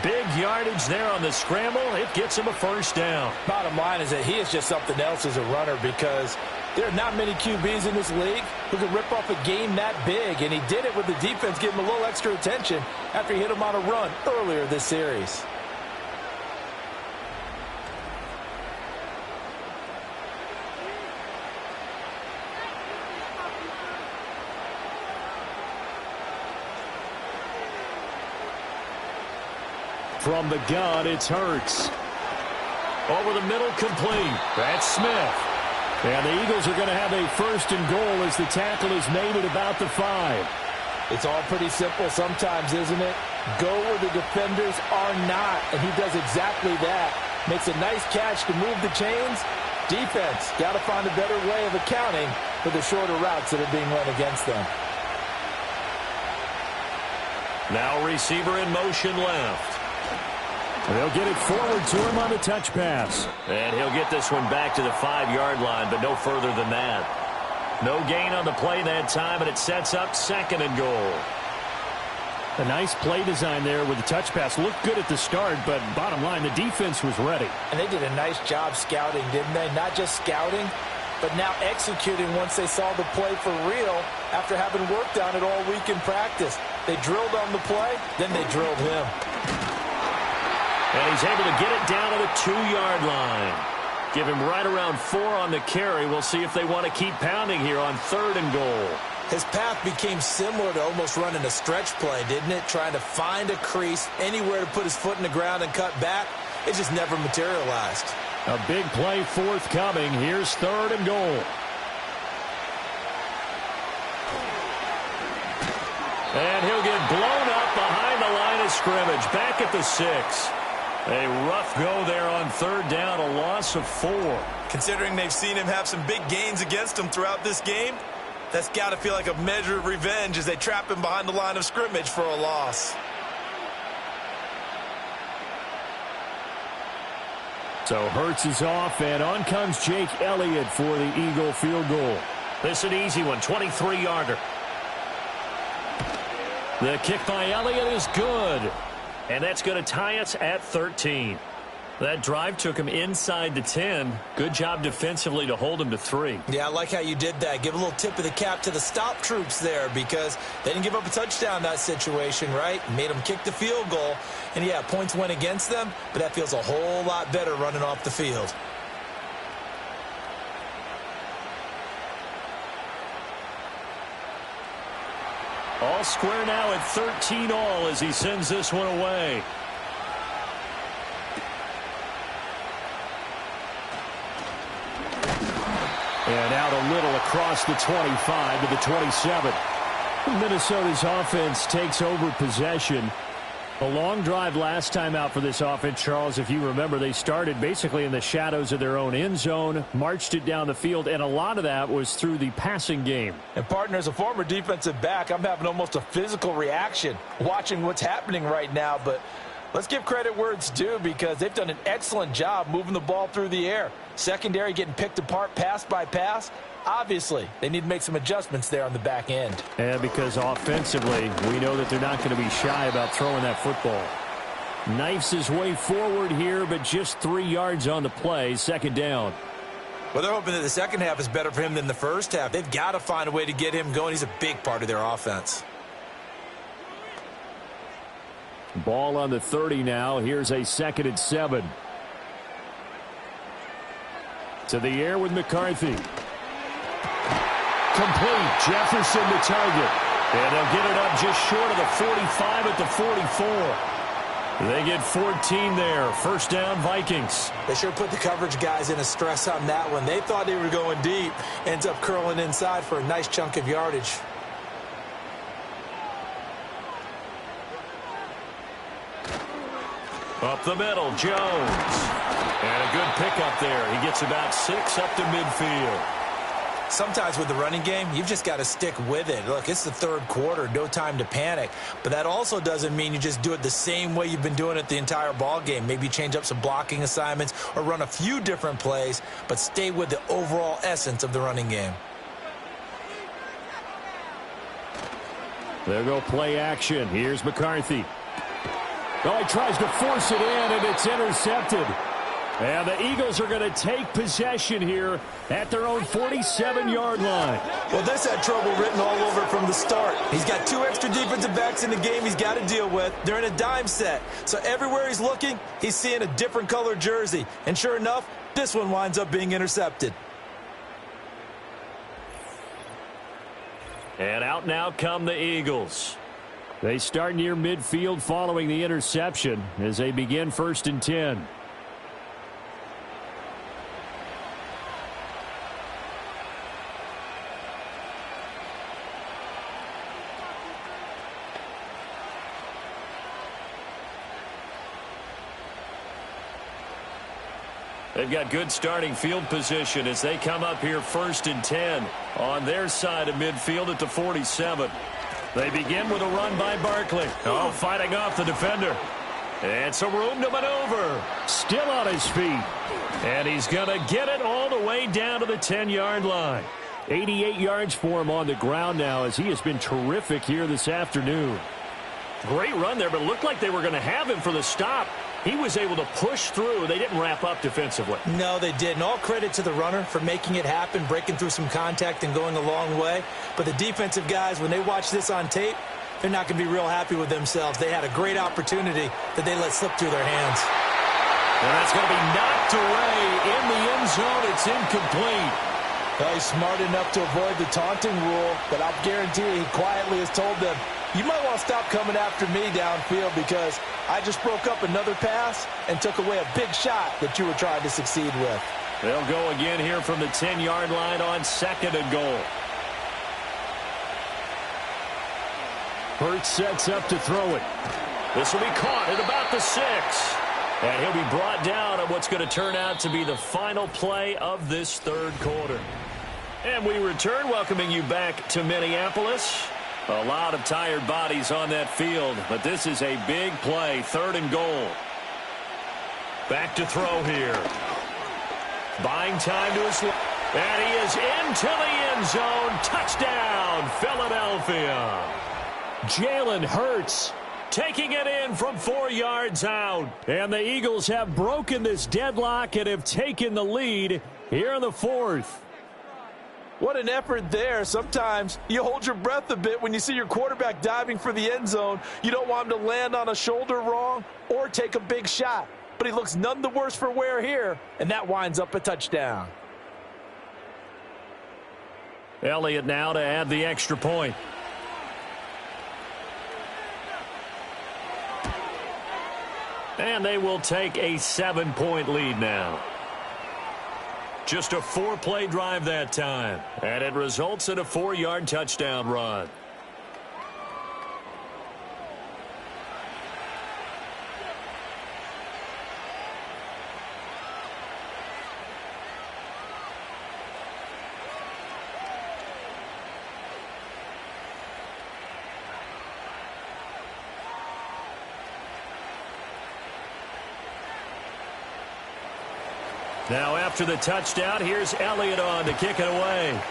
Big yardage there on the scramble. It gets him a 1st down. Bottom line is that he is just something else as a runner because there are not many QBs in this league who can rip off a game that big, and he did it with the defense giving him a little extra attention after he hit him on a run earlier this series. From the gun, it's Hurts. Over the middle, complete. That's Smith. And the Eagles are going to have a 1st and goal as the tackle is made at about the 5. It's all pretty simple sometimes, isn't it? Go where the defenders are not, and he does exactly that. Makes a nice catch to move the chains. Defense, got to find a better way of accounting for the shorter routes that are being run against them. Now receiver in motion left. They'll get it forward to him on the touch pass. And he'll get this one back to the 5-yard line, but no further than that. No gain on the play that time, and it sets up 2nd and goal. A nice play design there with the touch pass. Looked good at the start, but bottom line, the defense was ready. And they did a nice job scouting, didn't they? Not just scouting, but now executing once they saw the play for real after having worked on it all week in practice. They drilled on the play, then they drilled him. And he's able to get it down to the 2-yard line. Give him right around 4 on the carry. We'll see if they want to keep pounding here on 3rd and goal. His path became similar to almost running a stretch play, didn't it? Trying to find a crease, anywhere to put his foot in the ground and cut back. It just never materialized. A big play forthcoming. Here's 3rd and goal. And he'll get blown up behind the line of scrimmage. Back at the 6. A rough go there on 3rd down, a loss of 4. Considering they've seen him have some big gains against him throughout this game, that's got to feel like a measure of revenge as they trap him behind the line of scrimmage for a loss. So Hurts is off, and on comes Jake Elliott for the Eagle field goal. This is an easy one, 23-yarder. The kick by Elliott is good. And that's going to tie us at 13. That drive took him inside the 10. Good job defensively to hold him to 3. Yeah, I like how you did that. Give a little tip of the cap to the stop troops there because they didn't give up a touchdown in that situation, right? Made them kick the field goal. And, yeah, points went against them, but that feels a whole lot better running off the field. All square now at 13 all as he sends this one away. And out a little across the 25 to the 27. Minnesota's offense takes over possession. A long drive last time out for this offense, Charles. If you remember, they started basically in the shadows of their own end zone, marched it down the field, and a lot of that was through the passing game. And, partner, as a former defensive back, I'm having almost a physical reaction watching what's happening right now. But let's give credit where it's due because they've done an excellent job moving the ball through the air. Secondary getting picked apart pass by pass. Obviously, they need to make some adjustments there on the back end. And because offensively, we know that they're not going to be shy about throwing that football. Knifes his way forward here, but just 3 yards on the play, 2nd down. Well, they're hoping that the second half is better for him than the first half. They've got to find a way to get him going. He's a big part of their offense. Ball on the 30 now. Here's a 2nd and 7. To the air with McCarthy. Complete. Jefferson the target. And they'll get it up just short of the 45 at the 44. They get 14 there. 1st down, Vikings. They sure put the coverage guys in a stress on that one. They thought they were going deep. Ends up curling inside for a nice chunk of yardage. Up the middle, Jones. And a good pickup there. He gets about 6 up to midfield. Sometimes with the running game, you've just got to stick with it. Look, it's the 3rd quarter, no time to panic. But that also doesn't mean you just do it the same way you've been doing it the entire ball game. Maybe change up some blocking assignments or run a few different plays, but stay with the overall essence of the running game. There go play action. Here's McCarthy. Oh, he tries to force it in, and it's intercepted. And the Eagles are going to take possession here at their own 47-yard line. Well, this had trouble written all over it from the start. He's got 2 extra defensive backs in the game he's got to deal with. They're in a dime set. So everywhere he's looking, he's seeing a different color jersey. And sure enough, this one winds up being intercepted. And out now come the Eagles. They start near midfield following the interception as they begin 1st and 10. They've got good starting field position as they come up here 1st and 10 on their side of midfield at the 47. They begin with a run by Barkley. Oh, fighting off the defender. It's a room to maneuver. Still on his feet. And he's going to get it all the way down to the 10-yard line. 88 yards for him on the ground now as he has been terrific here this afternoon. Great run there, but it looked like they were going to have him for the stop. He was able to push through. They didn't wrap up defensively. No, they didn't. All credit to the runner for making it happen, breaking through some contact and going a long way. But the defensive guys, when they watch this on tape, they're not going to be real happy with themselves. They had a great opportunity that they let slip through their hands. And that's going to be knocked away in the end zone. It's incomplete. Well, he's smart enough to avoid the taunting rule, but I'll guarantee he quietly has told them, you might want to stop coming after me downfield because I just broke up another pass and took away a big shot that you were trying to succeed with. They'll go again here from the 10-yard line on 2nd and goal. Hurts sets up to throw it. This will be caught at about the 6. And he'll be brought down at what's going to turn out to be the final play of this third quarter. And we return, welcoming you back to Minneapolis. A lot of tired bodies on that field, but this is a big play, 3rd and goal. Back to throw here. Buying time to his left. And he is into the end zone. Touchdown, Philadelphia. Jalen Hurts taking it in from 4 yards out. And the Eagles have broken this deadlock and have taken the lead here in the 4th. What an effort there. Sometimes you hold your breath a bit when you see your quarterback diving for the end zone. You don't want him to land on a shoulder wrong or take a big shot. But he looks none the worse for wear here, and that winds up a touchdown. Elliott now to add the extra point. And they will take a 7-point lead now. Just a 4-play drive that time. And it results in a 4-yard touchdown run. Now after the touchdown, here's Elliott on to kick it away.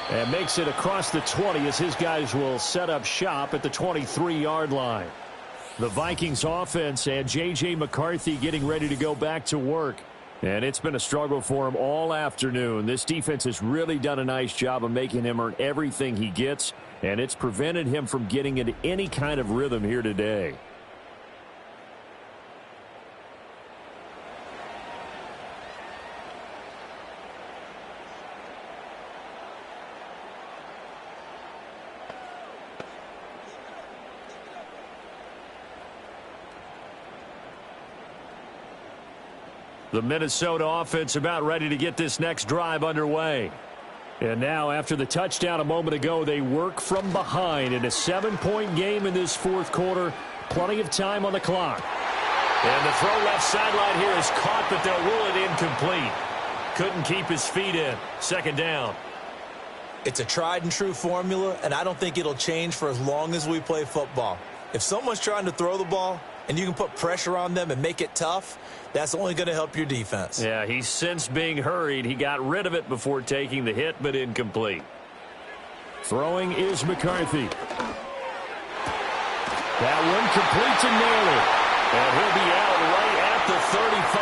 And makes it across the 20 as his guys will set up shop at the 23-yard line. The Vikings offense and J.J. McCarthy getting ready to go back to work. And it's been a struggle for him all afternoon. This defense has really done a nice job of making him earn everything he gets, and it's prevented him from getting into any kind of rhythm here today. The Minnesota offense about ready to get this next drive underway. And now after the touchdown a moment ago, they work from behind in a 7-point game in this 4th quarter. Plenty of time on the clock. And the throw left sideline here is caught, but they'll rule it incomplete. Couldn't keep his feet in. 2nd down. It's a tried and true formula, and I don't think it'll change for as long as we play football. If someone's trying to throw the ball and you can put pressure on them and make it tough, that's only going to help your defense. Yeah, he's since being hurried. He got rid of it before taking the hit, but incomplete. Throwing is McCarthy. That one complete to Naylor. And he'll be out right at the 35.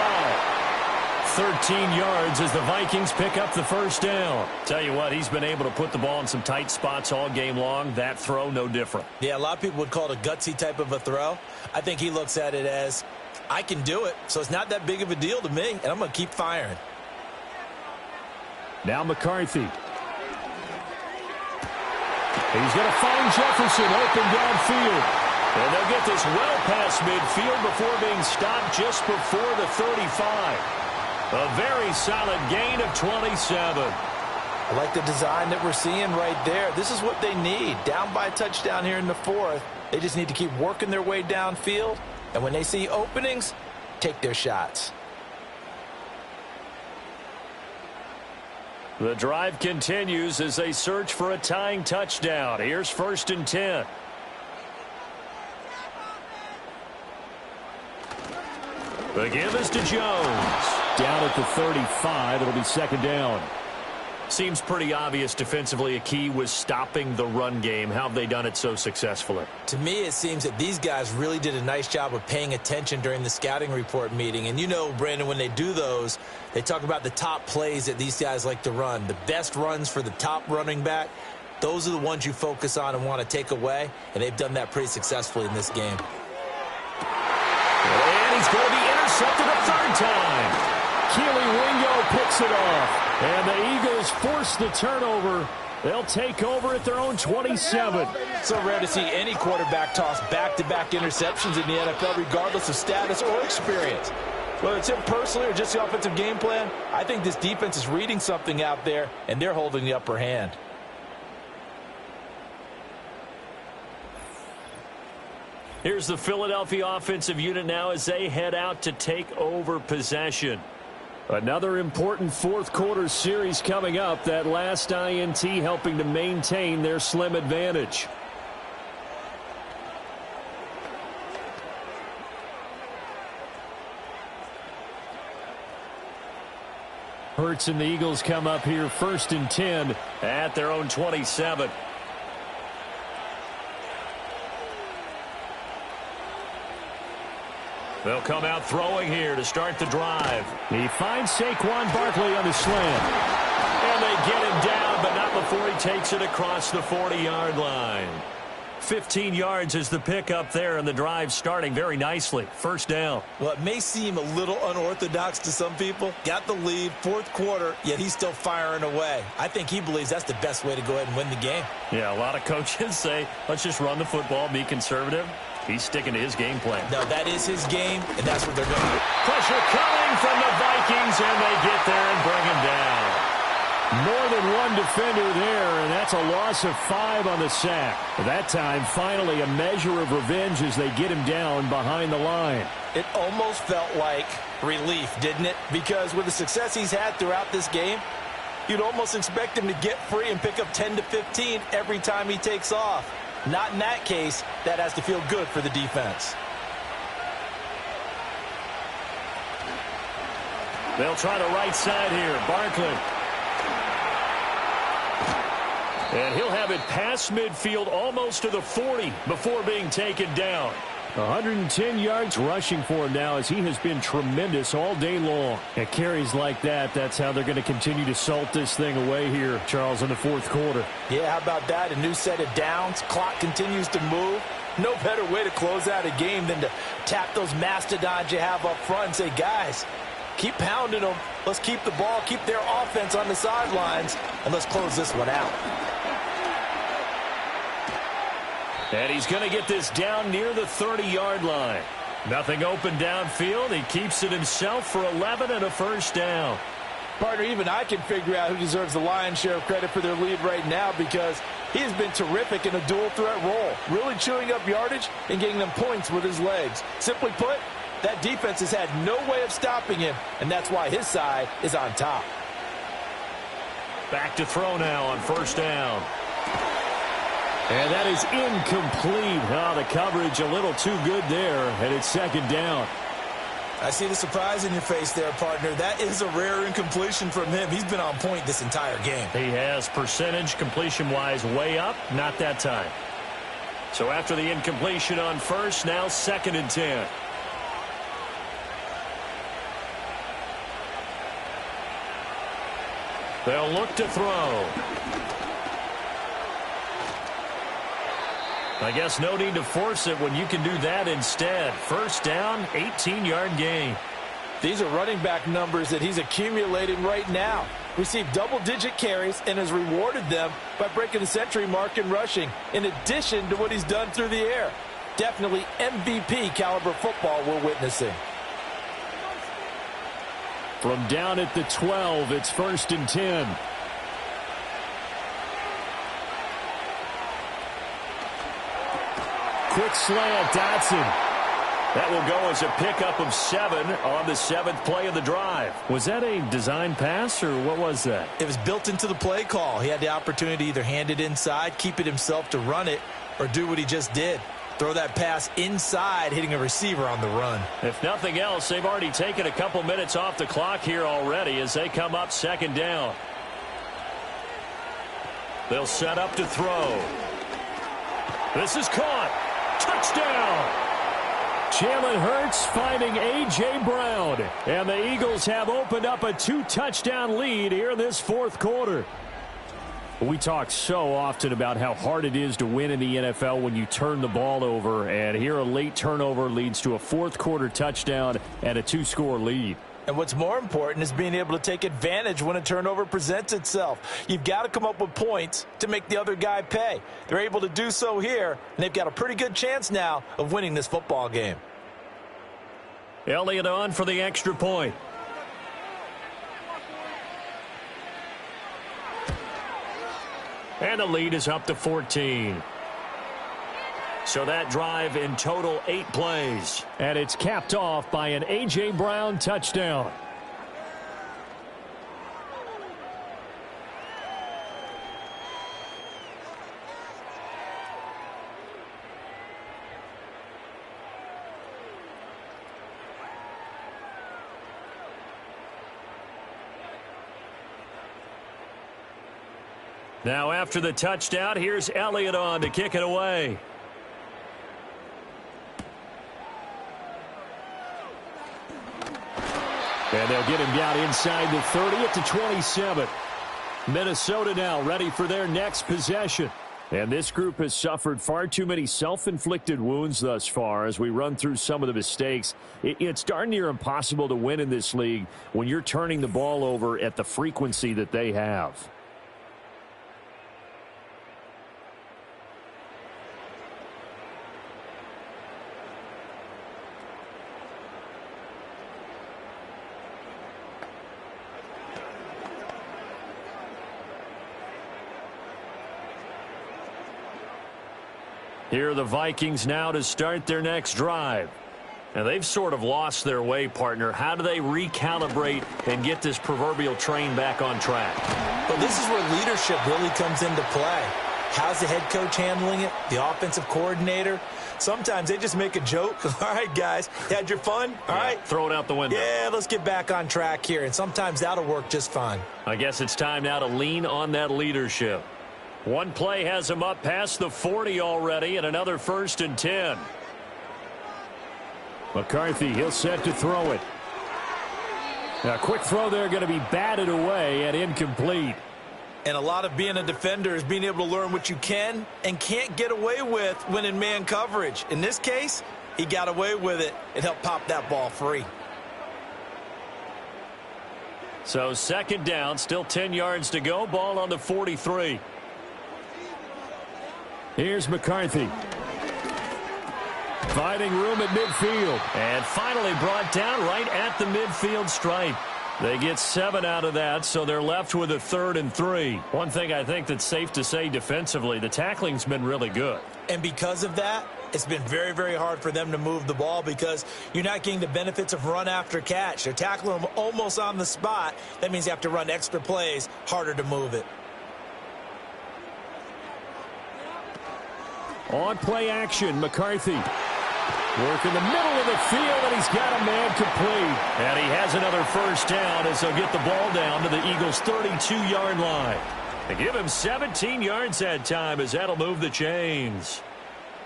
13 yards as the Vikings pick up the 1st down. Tell you what, he's been able to put the ball in some tight spots all game long. That throw, no different. Yeah, a lot of people would call it a gutsy type of a throw. I think he looks at it as, I can do it, so it's not that big of a deal to me, and I'm going to keep firing. Now McCarthy. He's going to find Jefferson open downfield. And they'll get this well past midfield before being stopped just before the 35. A very solid gain of 27. I like the design that we're seeing right there. This is what they need. Down by a touchdown here in the 4th. They just need to keep working their way downfield. And when they see openings, take their shots. The drive continues as they search for a tying touchdown. Here's 1st and 10. The give is to Jones. Down at the 35. It'll be 2nd down. Seems pretty obvious defensively a key was stopping the run game. How have they done it so successfully? To me, it seems that these guys really did a nice job of paying attention during the scouting report meeting. And you know, Brandon, when they do those, they talk about the top plays that these guys like to run. The best runs for the top running back, those are the ones you focus on and want to take away. And they've done that pretty successfully in this game. And he's going to be intercepted a 3rd time. Keely Ringo picks it off. And the Eagles force the turnover. They'll take over at their own 27. So rare to see any quarterback toss back-to-back interceptions in the NFL, regardless of status or experience. Whether it's him personally or just the offensive game plan, I think this defense is reading something out there, and they're holding the upper hand. Here's the Philadelphia offensive unit now as they head out to take over possession. Another important 4th quarter series coming up. That last INT helping to maintain their slim advantage. Hurts and the Eagles come up here 1st and 10 at their own 27. They'll come out throwing here to start the drive. He finds Saquon Barkley on the slant. And they get him down, but not before he takes it across the 40-yard line. 15 yards is the pickup there, and the drive starting very nicely. 1st down. Well, it may seem a little unorthodox to some people. Got the lead, 4th quarter, yet he's still firing away. I think he believes that's the best way to go ahead and win the game. Yeah, a lot of coaches say, let's just run the football, be conservative. He's sticking to his game plan. No, that is his game, and that's what they're going to do. Pressure coming from the Vikings, and they get there and bring him down. More than one defender there, and that's a loss of 5 on the sack. That time, finally, a measure of revenge as they get him down behind the line. It almost felt like relief, didn't it? Because with the success he's had throughout this game, you'd almost expect him to get free and pick up 10 to 15 every time he takes off. Not in that case. That has to feel good for the defense. They'll try the right side here. Barkley. And he'll have it past midfield almost to the 40 before being taken down. 110 yards rushing for him now as he has been tremendous all day long. At carries like that, that's how they're going to continue to salt this thing away here, Charles, in the 4th quarter. Yeah, how about that? A new set of downs. Clock continues to move. No better way to close out a game than to tap those mastodons you have up front and say, guys, keep pounding them. Let's keep the ball, keep their offense on the sidelines, and let's close this one out. And he's going to get this down near the 30-yard line. Nothing open downfield. He keeps it himself for 11 and a 1st down. Partner, even I can figure out who deserves the lion's share of credit for their lead right now because he has been terrific in a dual threat role, really chewing up yardage and getting them points with his legs. Simply put, that defense has had no way of stopping him, and that's why his side is on top. Back to throw now on 1st down. And that is incomplete. Oh, the coverage a little too good there, and it's 2nd down. I see the surprise in your face there, partner. That is a rare incompletion from him. He's been on point this entire game. He has percentage completion-wise way up. Not that time. So after the incompletion on 1st, now 2nd and 10. They'll look to throw. I guess no need to force it when you can do that instead. 1st down, 18-yard gain. These are running back numbers that he's accumulating right now. Received double-digit carries and has rewarded them by breaking the century mark in rushing, in addition to what he's done through the air. Definitely MVP caliber football we're witnessing. From down at the 12, it's 1st and 10. Quick slant, Dotson. That will go as a pickup of 7 on the 7th play of the drive. Was that a design pass, or what was that? It was built into the play call. He had the opportunity to either hand it inside, keep it himself to run it, or do what he just did. Throw that pass inside, hitting a receiver on the run. If nothing else, they've already taken a couple minutes off the clock here already as they come up 2nd down. They'll set up to throw. This is caught. Touchdown! Jalen Hurts finding A.J. Brown. And the Eagles have opened up a 2-touchdown lead here in this 4th quarter. We talk so often about how hard it is to win in the NFL when you turn the ball over. And here a late turnover leads to a 4th quarter touchdown and a 2-score lead. And what's more important is being able to take advantage when a turnover presents itself. You've got to come up with points to make the other guy pay. They're able to do so here, and they've got a pretty good chance now of winning this football game. Elliott on for the extra point. And the lead is up to 14. So that drive in total 8 plays. And it's capped off by an A.J. Brown touchdown. Now after the touchdown, here's Elliott on to kick it away. And they'll get him down inside the 30 at the 27. Minnesota now ready for their next possession. And this group has suffered far too many self-inflicted wounds thus far as we run through some of the mistakes. It's darn near impossible to win in this league when you're turning the ball over at the frequency that they have. Here are the Vikings now to start their next drive. And they've sort of lost their way, partner. How do they recalibrate and get this proverbial train back on track? Well, this is where leadership really comes into play. How's the head coach handling it? The offensive coordinator? Sometimes they just make a joke. All right, guys, you had your fun? All right. Throw it out the window. Yeah, let's get back on track here. And sometimes that'll work just fine. I guess it's time now to lean on that leadership. One play has him up past the 40 already, and another 1st and 10. McCarthy, he'll set to throw it. A quick throw there going to be batted away and incomplete. And a lot of being a defender is being able to learn what you can and can't get away with when in man coverage. In this case, he got away with it and helped pop that ball free. So 2nd down, still 10 yards to go. Ball on the 43. Here's McCarthy. Finding room at midfield. And finally brought down right at the midfield stripe. They get 7 out of that, so they're left with a 3rd and 3. One thing I think that's safe to say defensively, the tackling's been really good. And because of that, it's been very, very hard for them to move the ball because you're not getting the benefits of run after catch. They're tackling them almost on the spot. That means you have to run extra plays, harder to move it. On play action, McCarthy. Work in the middle of the field, and he's got a man complete. And he has another 1st down as they'll get the ball down to the Eagles' 32-yard line. They give him 17 yards that time as that'll move the chains.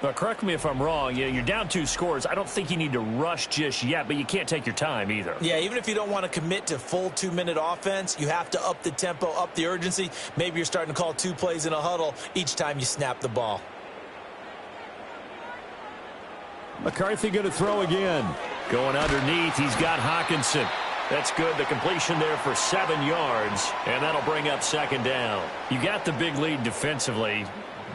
But correct me if I'm wrong, you're down 2 scores. I don't think you need to rush just yet, but you can't take your time either. Yeah, even if you don't want to commit to full 2-minute offense, you have to up the tempo, up the urgency. Maybe you're starting to call 2 plays in a huddle each time you snap the ball. McCarthy going to throw again. Going underneath, he's got Hawkinson. That's good. The completion there for 7 yards, and that'll bring up 2nd down. You got the big lead defensively.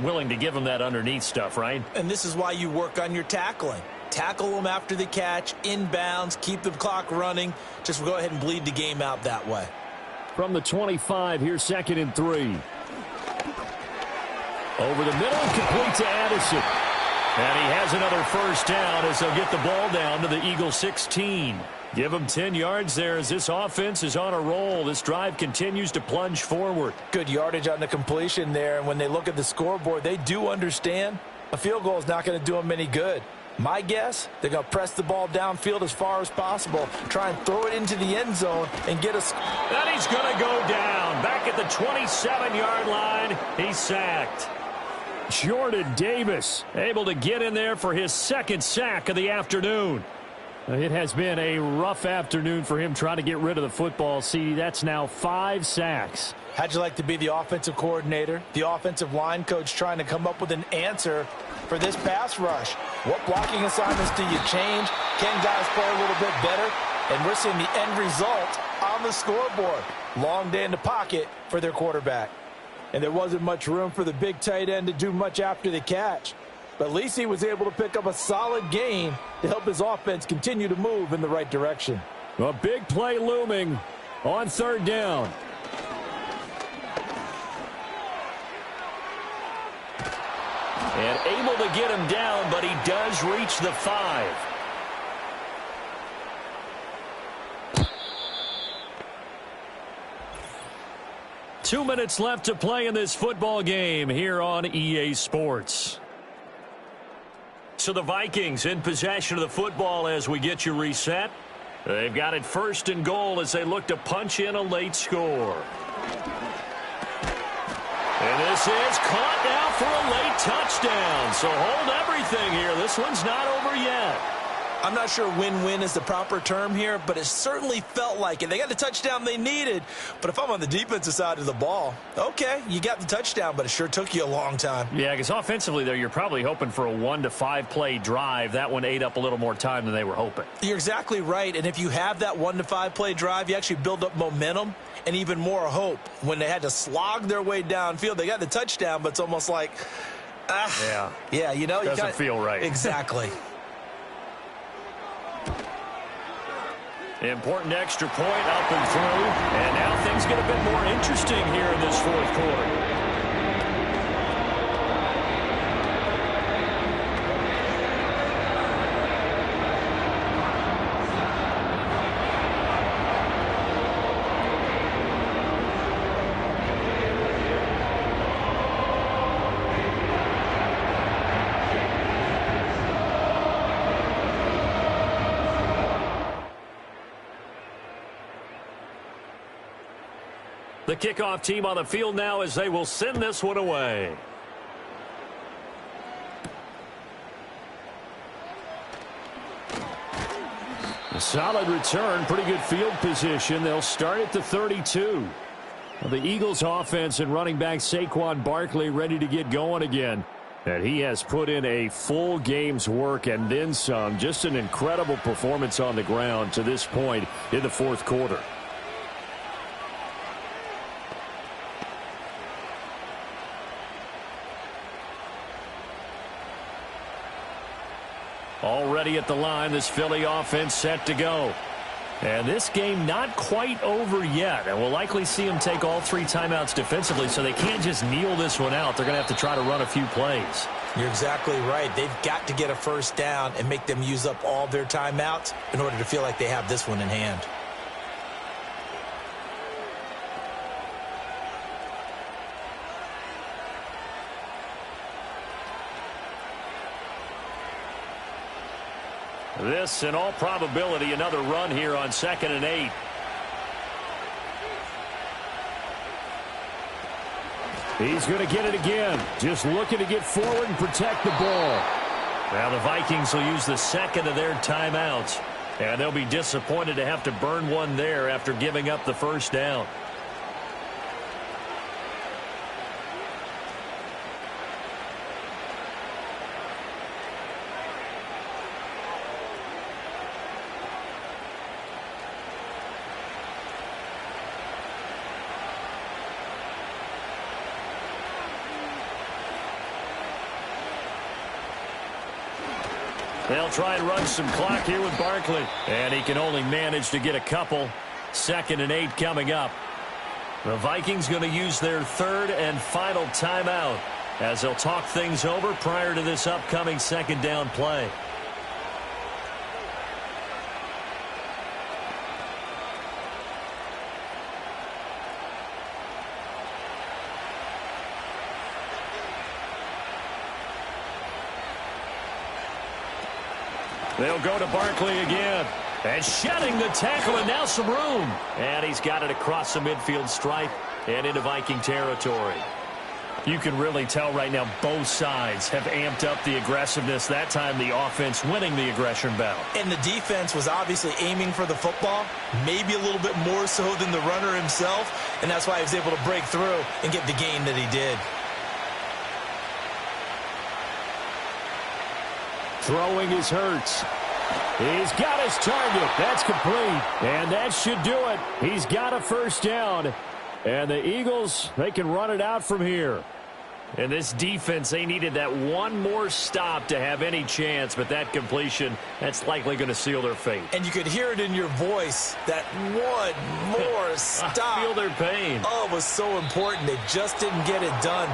Willing to give him that underneath stuff, right? And this is why you work on your tackling. Tackle them after the catch, inbounds, keep the clock running. Just go ahead and bleed the game out that way. From the 25, here's 2nd and 3. Over the middle, complete to Addison. And he has another first down as they'll get the ball down to the Eagles 16. Give them 10 yards there as this offense is on a roll. This drive continues to plunge forward. Good yardage on the completion there. And when they look at the scoreboard, they do understand a field goal is not going to do them any good. My guess, they're going to press the ball downfield as far as possible, try and throw it into the end zone and get us. And he's going to go down. Back at the 27-yard line, he's sacked. Jordan Davis able to get in there for his second sack of the afternoon. It has been a rough afternoon for him trying to get rid of the football. See, that's now 5 sacks. How'd you like to be the offensive coordinator, the offensive line coach trying to come up with an answer for this pass rush? What blocking assignments do you change? Can guys play a little bit better? And we're seeing the end result on the scoreboard. Long day in the pocket for their quarterback. And there wasn't much room for the big tight end to do much after the catch. But at least he was able to pick up a solid gain to help his offense continue to move in the right direction. A big play looming on third down. And able to get him down, but he does reach the 5. Two minutes left to play in this football game here on EA Sports. So the Vikings in possession of the football as we get you reset. They've got it first and goal as they look to punch in a late score. And this is caught now for a late touchdown. So hold everything here. This one's not over yet. I'm not sure win-win is the proper term here, but it certainly felt like it. They got the touchdown they needed, but if I'm on the defensive side of the ball, okay, you got the touchdown, but it sure took you a long time. Yeah, because offensively there, you're probably hoping for a 1 to 5 play drive. That one ate up a little more time than they were hoping. You're exactly right, and if you have that 1 to 5 play drive, you actually build up momentum and even more hope. When they had to slog their way downfield, they got the touchdown, but it's almost like, yeah, you know. Doesn't feel right. Exactly. Important extra point up and through. And now things get a bit more interesting here in this fourth quarter. The kickoff team on the field now as they will send this one away. A solid return, pretty good field position. They'll start at the 32. The Eagles offense and running back Saquon Barkley ready to get going again. And he has put in a full game's work and then some. Just an incredible performance on the ground to this point in the fourth quarter. Already at the line, this Philly offense set to go. And this game not quite over yet. And we'll likely see them take all 3 timeouts defensively, so they can't just kneel this one out. They're going to have to try to run a few plays. You're exactly right. They've got to get a first down and make them use up all their timeouts in order to feel like they have this one in hand. This, in all probability, another run here on 2nd and 8. He's going to get it again. Just looking to get forward and protect the ball. Now the Vikings will use the second of their timeouts. And they'll be disappointed to have to burn one there after giving up the first down. They'll try and run some clock here with Barkley. And he can only manage to get a couple. 2nd and 8 coming up. The Vikings going to use their 3rd and final timeout. as they'll talk things over prior to this upcoming second down play. They'll go to Barkley again. And shedding the tackle, and now some room. And he's got it across the midfield stripe and into Viking territory. You can really tell right now both sides have amped up the aggressiveness. That time the offense winning the aggression battle. And the defense was obviously aiming for the football, maybe a little bit more so than the runner himself. And that's why he was able to break through and get the gain that he did. Throwing is Hurts. He's got his target. That's complete. And that should do it. He's got a first down. And the Eagles, they can run it out from here. And this defense, they needed that one more stop to have any chance. But that completion, that's likely going to seal their fate. And you could hear it in your voice, that one more stop. I feel their pain. Oh, it was so important. They just didn't get it done.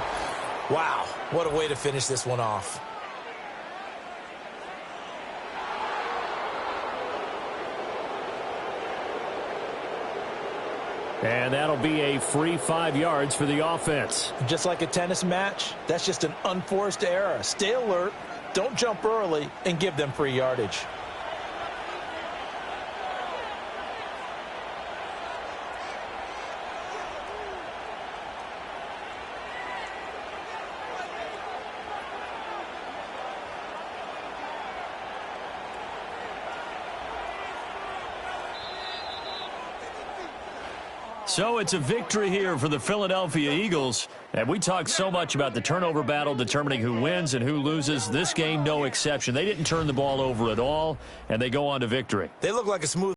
Wow, what a way to finish this one off. And that'll be a free 5 yards for the offense. Just like a tennis match, that's just an unforced error. Stay alert, don't jump early, and give them free yardage. So it's a victory here for the Philadelphia Eagles. And we talked so much about the turnover battle determining who wins and who loses. This game, no exception. They didn't turn the ball over at all, and they go on to victory. They look like a smooth